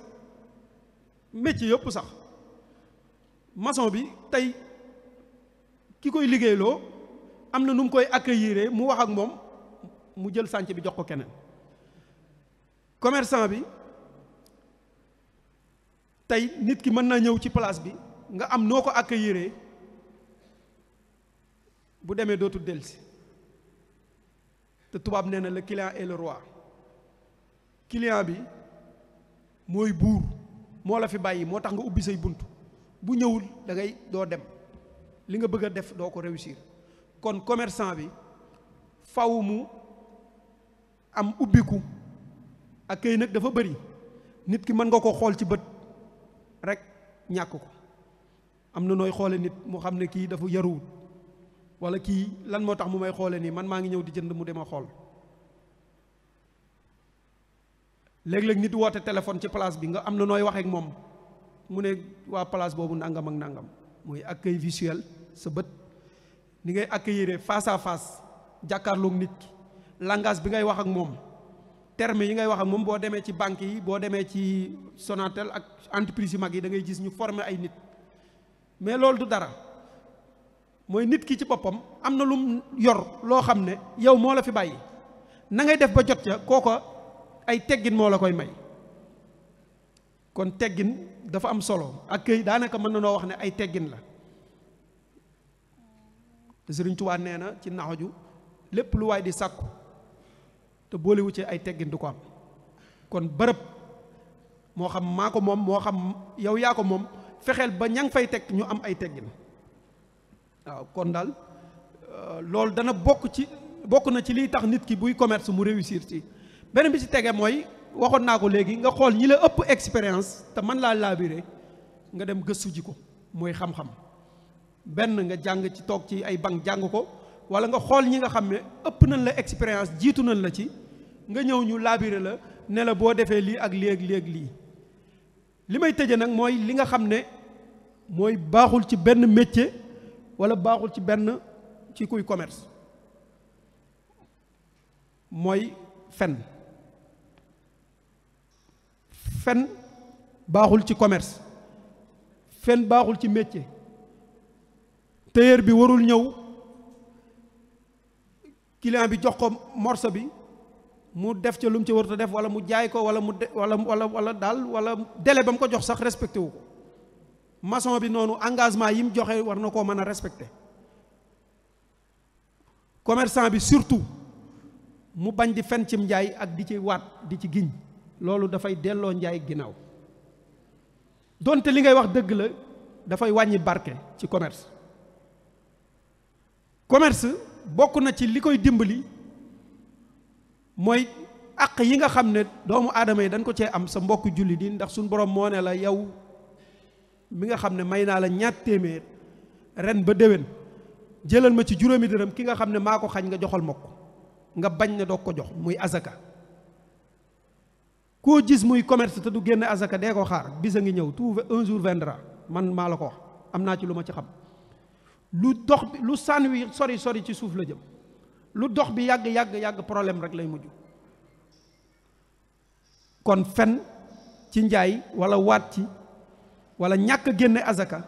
métier yëpp sax, maçon bi tey ki koy liggéeyloo am na nu mu koy accueillir, mu wax ak moom mu jël chantier bi jox ko keneen. commerçant bi tey nit ki mën na ñëw ci place bi nga am noo ko accueillir bu demee dootul dellusi te tubaab nee na le client est le roi. client bi mooy buur moo la fi bàyyi moo tax nga ubbi say bunt bu ñëwul da ngay doo dem li nga bëgg a def doo ko réussir. kon commerçant bi faw mu am ubbiku ak kay nag dafa bëri nit ki mën nga ko xool ci bët rek ñàkk ko. am na nooy xoole nit mu xam ne kii dafa yaruwut wala kii lan moo tax mu may xoole nii man maa ngi ñëw di jënd mu dema xool. léeg-léeg nit woote téléphone ci place bi nga am na nooy wax ak moom mu ne waa place boobu nangam ak nangam muy accueil visuel sa bët ni ngay accueillir face à face jàkkaarloog nit ki langage bi ngay wax ak moom terme yi ngay wax ak moom. boo demee ci banque yi boo demee ci Sonatel ak entreprise yu mag yi da ngay gis ñu former ay nit mais loolu du dara mooy nit ki ci boppam am na lu yor loo xam ne yow moo la fi bàyyi na ngay def ba jot ca kooko ay teggin moo la koy may. kon teggin dafa am solo ak këy daanaka mën na noo wax ne ay teggin la te Sëriñ Tuubaa nee na ci naxaju lépp lu waay di sàkku te boolewu ci ay teggin du ko am. kon bërëb moo xam maa ko moom moo xam yow yaa ko moom fexeel ba ña ngi fay teg ñu am ay teggin. waaw kon daal loolu dana bokk na ci liy tax nit ki buy commerce mu réussir ci. beneen bi ci tege mooy waxoon naa ko léegi nga xool ñi la ëpp expérience te man laa laabiré nga dem gëstu ji ko mooy xam-xam. benn nga jàng ci toog ci ay banc jàng ko wala nga xool ñi nga xam ne ëpp nañ la expérience jiitu nañ la ci nga ñëw ñu laabiré la ne la boo defee lii ak lii ak lii ak lii. li may tëje nag mooy li nga xam ne mooy baaxul ci benn métier wala baaxul ci benn ci kuy commerce mooy fen baaxul ci commerce fen baaxul ci métier. tailleur bi warul ñëw client bi jox ko morceau bi mu def ca lu mu ci warut a def wala mu jaay ko wala mu wala daal wala délai ba mu ko jox sax respecté wu ko. maçon bi noonu engagement yi mu joxe war na koo mën a respecté. commerçant bi surtout mu bañ di fen cim njaay ak di ci waat di ci giñ loolu dafay delloo njaay ginnaaw donte li ngay wax dëgg la dafay wàññi barke ci commerce. commerce bokk na ci li koy dimbali mooy àq yi nga xam ne doomu aadama yi dañ ko cee am sa mbokk julli di ndax suñ borom moo ne la yow mi nga xam ne may naa la ñaat téeméer ren ba déwén jëlal ma ci juróomi dërëm ki nga xam ne maa ko xañ nga joxal ma ko nga bañ ne doog ko jox muy azaka. koo gis muy commerce te du génne azaka dee ko xaar bis a ngi ñëw tout un jour viendra man maa la ko wax am naa ci lu ma ci xam. lu dox bi lu sànni wi sori ci suuf la jëm lu dox bi yàgg problème rek lay mujj. kon fen ci njaay wala waat ci wala ñàkk génne azaka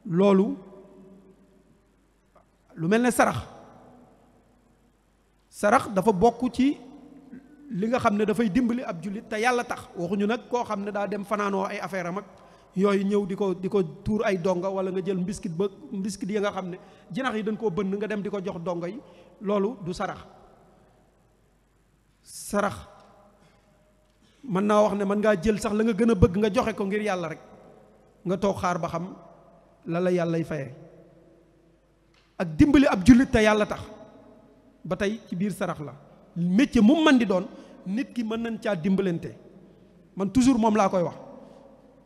loolu lu mel ne sarax dafa bokk ci li nga xam ne dafay dimbali ab jullit te yàlla tax waxuñu nag koo xam ne daa dem fanaanoo ay affaire am ak yooyu ñëw di ko tuur ay donga wala nga jël mbiskit yi nga xam ne jinax yi dañ koo bënn nga dem di ko jox donga yi loolu du sarax mën naa wax ne mën ngaa jël sax la nga gën a bëgg nga joxe ko ngir yàlla rek nga toog xaar ba xam la yàllay fayee ak dimbali ab jullit te yàlla tax ba tey ci biir sarax la. métier mu mën di doon nit ki mën nañ caa dimbalante man toujours moom laa koy wax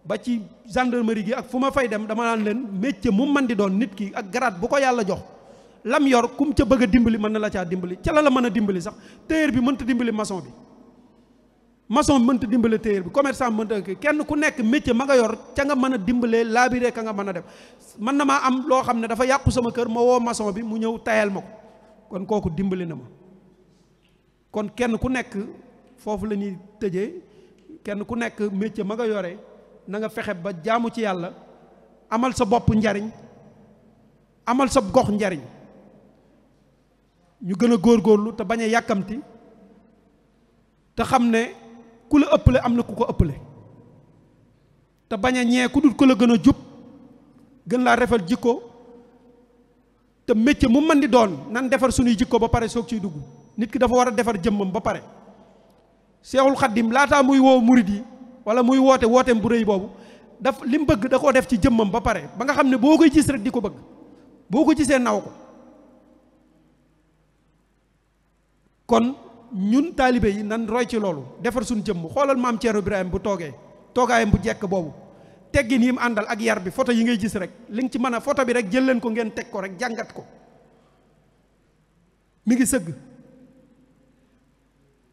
ba ci gendarmerie gi ak fu ma fay dem dama naan leen métier mu mën di doon nit ki ak grade bu ko yàlla jox lam yor kum ca bëgg a dimbali mën na la caa dimbali ca la mën a dimbali sax. tailleur bi mënta dimbali maçon bi mënta dimbale tailleur bi commerçant bi mënta kenn ku nekk métier ma nga yor ca nga mën a dimbalee laabiré ka nga mën a def. mën na maa am loo xam ne dafa yàqu sama kër ma woo maçon bi mu ñëw tayal ma ko kon kooku dimbali na ma. kon kenn ku nekk foofu la ñuy tëjee kenn ku nekk métier ma nga yore na nga fexe ba jaamu ci yàlla amal sa bopp njariñ amal sa gox njariñ ñu gën a góorgóorlu te bañ a yàkkamti te xam ne ku la ëppale am na ku ko ëppale te bañ a ñee ku dul ku la gën a jub gën laa rafet jikko te métier mu mën di doon nan defar suñuy jikko ba pare soog ciy dugg. nit ki dafa war a defar jëmmam ba pare. Seexul Xaddim laataa muy woo murid yi wala muy wooteem bu rëy boobu li mu bëgg da koo def ci jëmmam ba pare ba nga xam ne boo koy gis rek di ko bëgg boo ko gisee naw ko. kon ñun taalibe yi nan roy ci loolu defar suñu jëmm. xoolal maam Thierno Ibrahima bu toogaayam bu jekk boobu teggin yi mu àndal ak yar bi photo yi ngay gis rek li nga ci mën a photo bi rek jël leen ko ngeen teg ko rek jàngat ko mi ngi sëgg.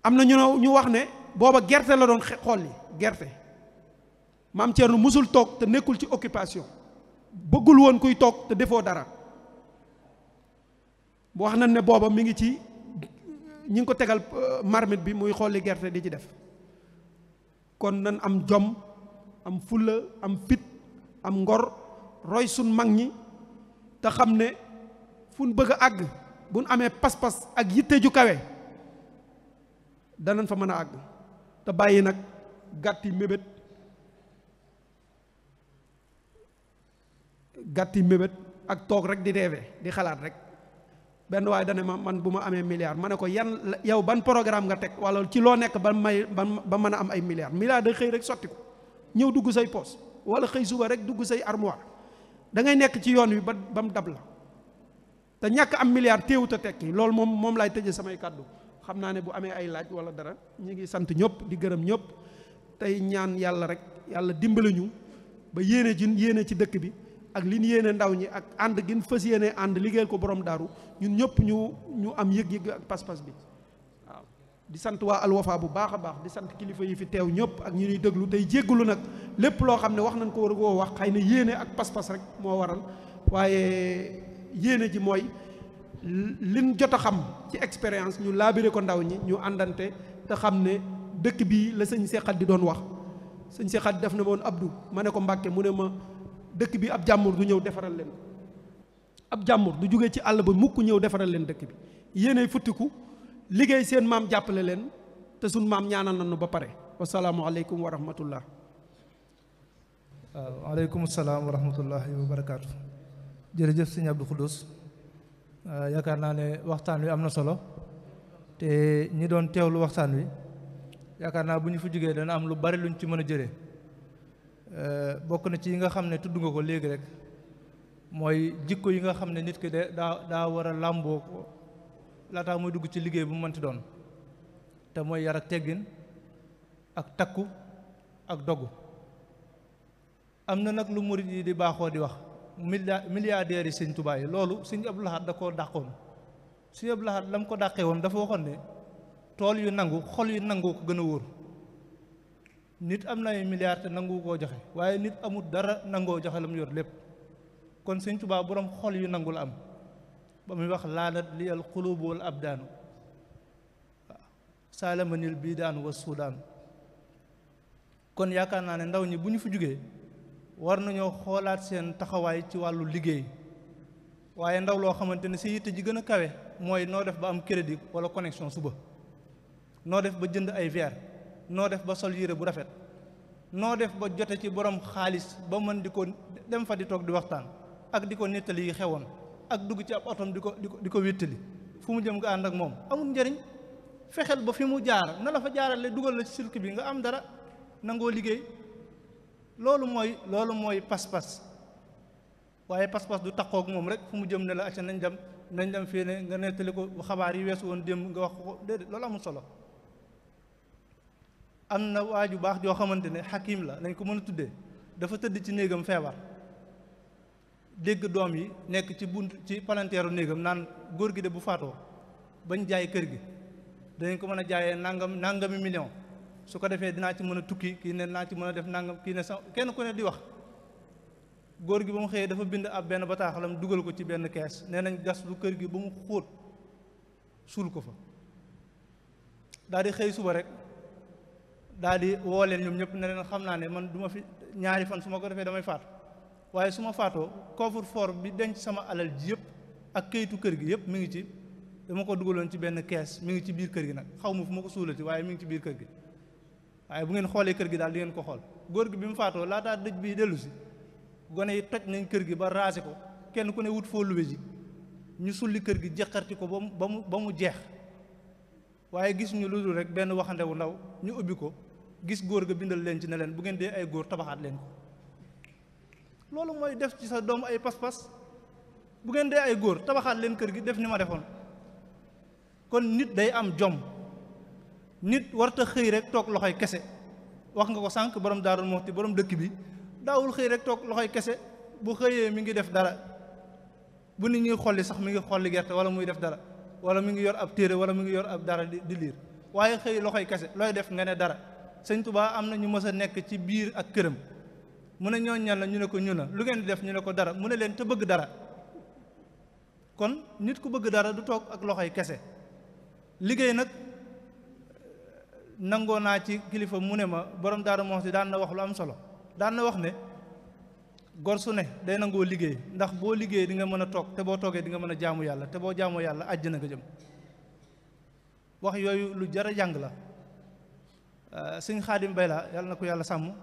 am na ñu wax ne booba gerte la doon xolli gerte maam Thierno musul toog te nekkul ci occupation bëggul woon kuy toog te defoo dara. bu wax nañ ne booba mi ngi ci ñi ngi ko tegal marmite bi muy xolli gerte di ci def. kon nan am jom am fulla am fit am ngor roy sun mag ñi te xam ne fu ñu bëgg a àgg bu ñu amee pas-pas ak yitte ju kawe danañ fa mën a àgg te bàyyi nag gàtti mébét ak toog rek di reeve di xalaat rek. benn waaye dane ma man bu ma amee milliard ma ne ko yow ban programme nga teg wala ci loo nekk ba mën a am ay milliard da xëy rek sotti ko ñëw dugg say poos wala xëy suba rek dugg say armoire da ngay nekk ci yoon wi ba mu dab la te ñàkk am milliard téewut a tekki loolu moom laay tëje samay kàddu. xam naa ne bu amee ay laaj wala dara ñu ngi sant ñëpp di gërëm ñëpp tey ñaan yàlla rek yàlla dimbali ñu ba yéene ci dëkk bi ak li ñu yéene ndaw ñi ak ànd gin fas yéene ànd liggéeyal ko borom daaru ñun ñëpp ñu am yëg-yëg ak pas-pas bi. waaw di sant waa Al Wafa bu baax a baax di sant kilifa yi fi teew ñëpp ak ñu ñuy déglu tey jéggalu nag lépp loo xam ne wax nañ ko war a koo wax xëy na yéene ak pas-pas rek moo waral waaye yéene ji mooy liñ jot a xam ci expérience ñu laabire ko ndaw ñi ñu àndante te xam ne dëkk bii la sëñ Seexat di doon wax sëñ Seexat def na woon Abdou ma ne ko Mbàkke mu ne ma dëkk bi ab jàmbur du ñëw defaral leen ab jàmbur du jógee ci àll ba mukk ñëw defaral leen dëkk bi yéenay futtiku liggéey seen maam jàppale leen te suñ maam ñaanal nañu ba pare. wasalaamu aleykum wa rahmatullah. waaw aleykum salaam wa rahmatullahi wa barakaatu. jërëjëf sëñ Abdou Khoudous. yaakaar naa ne waxtaan wi am na solo te ñi doon teewlu waxtaan wi yaakaar naa bu ñu fi jógee dana am lu bari luñ ci mën a jëlee bokk na ci yi nga xam ne tudd nga ko léegi rek mooy jikko yi nga xam ne nit ki daa war a làmboo ko laataa muy dugg ci liggéey bu mu mënti doon te mooy yar ak teggin ak takku ak dogu. am na nag lu murid yi di baaxoo di wax milliardaires yi sëñ Tuubaa yi loolu sëñ Abdou Lahad da koo dàqoon sëñ Abdou Lahad la mu ko dàqee woon dafa waxoon ne tool yu nangu xol yu nangu ko gën a wóor. nit am na ay milliards te nangu koo joxe waaye nit amul dara nangoo joxe la mu yor lépp kon sëñ Tuubaa boroom xol yu nangu la am ba muy wax laanat li al qulubu wal abdaanu waaw saalamanil biidaan wa suudaan. kon yaakaar naa ne ndaw ñi bu ñu fi jugee war nañoo xoolaat seen taxawaay ci wàllu liggéey waaye ndaw loo xamante ne si yitte ji gën a kawe mooy noo def ba am crédit wala connexion suba noo def ba jënd ay verre noo def ba sol yére bu rafet noo def ba jote ci borom xaalis ba mën di ko dem fa di toog di waxtaan ak di ko nettali yi xewoon ak dugg ci ab otom di ko wéttali fu mu jëm nga ànd ak moom amul njëriñ. fexeel ba fi mu jaar na la fa jaarale dugal la ci circuit bi nga am dara nangoo liggéey loolu mooy pas-pas waaye pas-pas du taxoog moom rek fu mu jëm ne la acca nañ dem fii ne nga nettali ko xabaar yi weesu woon démb nga wax ko déedéet loolu amul solo. am na waaju baax joo xamante ne xakim la nañ ko mën a tuddee dafa tëdd ci néegam feebar dégg doom yi nekk ci palanteeru néegam naan góor gi de bu faatoo bañ jaay kër gi danañ ko mën a jaayee nangami million su ko defee dinaa ci mën a tukki kii ne naa ci mën a def nangam kii ne sax kenn ku ne di wax. góor gi ba mu xëyee dafa bind ab benn bataaxalam dugal ko ci benn kees nee nañ gas lu kër gi ba mu xóot suul ko fa daal di xëy suba rek daal di woo leen ñoom ñëpp ne leen xam naa ne man du ma fi ñaari fan su ma ko defee damay faatu waaye su ma faatoo coffre-fort bi denc sama alal ji yëpp ak kayitu kër gi yëpp mi ngi ci dama ko dugaloon ci benn kees mi ngi ci biir kër gi nag xaw ma fu ma ko suulati waaye mi ngi ci biir kër gi waaye bu ngeen xoolee kër gi daal di ngeen ko xool góor gi bi mu faatoo laataa dëj bi dellu si gone yi toj nañ kër gi ba raase ko kenn ku ne wut foo luwe ji ñu sulli kër gi jeqarti ko ba mu jeex waaye gis ñu lu dul rek benn waxande wu ndaw ñu ubbi ko gis góor ga bindal leen ci ne leen bu ngeen dee ay góor tabaxaat leen ko loolu mooy def ci sa doom ay pas-pas bu ngeen dee ay góor tabaxaat leen kër gi def ni ma defoon kon nit day am jom nit warta xëy rek toog loxoy kese wax nga ko sànq borom Daaru Muxti borom dëkk bi daawul xëy rek toog loxoy kese bu xëyee mi ngi def dara bu nit ñuy xolli sax mi ngi xolli gerte wala muy def dara wala mi ngi yor ab téere wala mi ngi yor ab dara di liir waaye xëy loxoy kese looy def nga ne dara sëñ Tuubaa am na ñu mës a nekk ci biir ak këram mu ne ñooñ ñan la ñu ne ko ñu na lu ngeen di def ñu ne ko dara mu ne leen te bëgg dara kon nit ku bëgg dara du toog ak loxoy kese liggéey nag nangoo naa ci kilifa mu ne ma borom Daaru Muxti daan na wax lu am solo daan na wax ne gor su ne day nangoo liggéey ndax boo liggéey di nga mën a toog te boo toogee di nga mën a jaamu yàlla te boo jaamu yàlla àjjana nga jëm wax yooyu lu jar a jàng la sëñ Xaadim Bay la yàlla na ko yàlla sàmm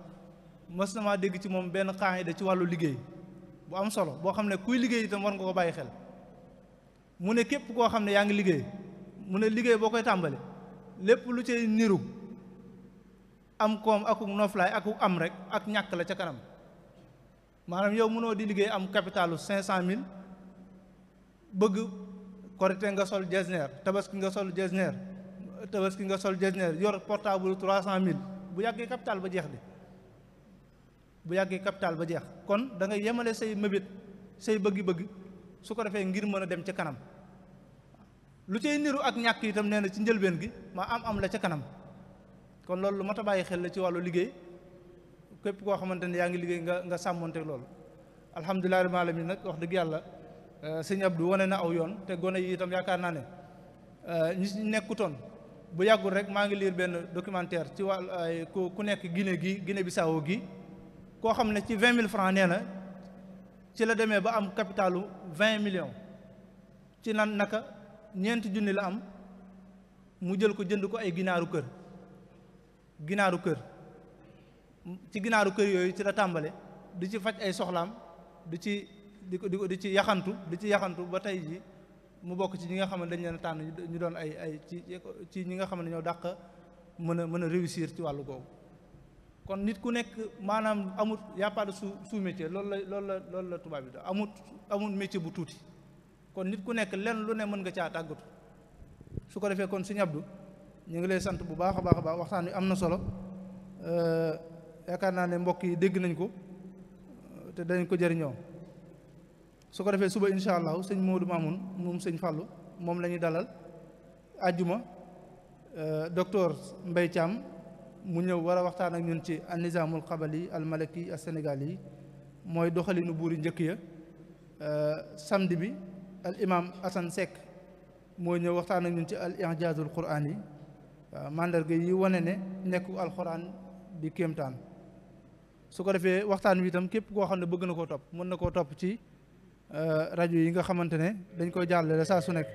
mës na maa dégg ci moom benn qaayida ci wàllu liggéey bu am solo boo xam ne kuy liggéey itam war nga ko bàyyi xel mu ne képp koo xam ne yaa ngi liggéey mu ne liggéey boo koy tàmbali lépp lu cay niru am koom akuk noflaay akuk am rek ak ñàkk la ca kanam maanaam yow mënoo di liggéey am capitalu 500.000 bëgg korite nga sol jesner tabaski nga sol jesner yor portable 300.000 bu yàggee capital ba jeex di bu yàggee capital ba jeex kon da ngay yemale say mëbét say bëggi-bëgg su ko defee ngir mën a dem ca kanam lu cay niru ak ñàkk itam nee na ci njëlbeen gi ma am la ca kanam kon loolu lu mat a bàyyi xel la ci wàllu liggéey képp koo xamante ne yaa ngi liggéey nga sàmmonte loolu alhamdulilah rabbil alamin nag wax dëgg yàlla sëñ Abdou wane na aw yoon te gone yi itam yaakaar naa ne ñi nekkutoon bu yàggul rek maa ngi lire benn documentaire ci wàll ku nekk Guinée Bissau gi koo xam ne ci 20.000 francs nee na ci la demee ba am capitalu 20 millions ci naka 4 junni la am mu jël ko jënd ko ay ginaaru kër ci ginaaru kër yooyu ci la tàmbale di ci faj ay soxlaam di ci yaxantu ba tey ji mu bokk ci ñi nga xam ne dañ leen tànn ñu doon ay ci ñi nga xam ne ñoo dàq mën a réussir ci wàllu googu kon nit ku nekk maanaam amut y a pas de sous métier loolu la tubaab bi da amut métier bu tuuti kon nit ku nekk lenn lu ne mën nga caa tàggatu su ko defee kon Sëñ Abdou ñu ngi lay sant bu baax a baax waxtaan wi am na solo yaakaar naa ne mbokk yi dégg nañ ko te dañ ko jëriñoo su ko defee suba incha allah sëñ Modou Mamoun moom sëñ Fallou moom la ñuy dalal àjjuma docteur Mbaye Thiam mu ñëw war a waxtaan ak ñun ci an-nizaamul qabali al malaki al sénégali yi mooy doxalinu buuri njëkk ya samedi bi al imam Assane Seck mooy ñëw waxtaan ak ñun ci al i'jaazul quraan yi waaw mandarga yi wane ne nekku alxuraan di kéemtaan su ko defee waxtaan wi itam képp koo xam ne bëgg na koo topp mën na koo topp ci rajo yi nga xamante ne dañ koy jàllale saa su nekk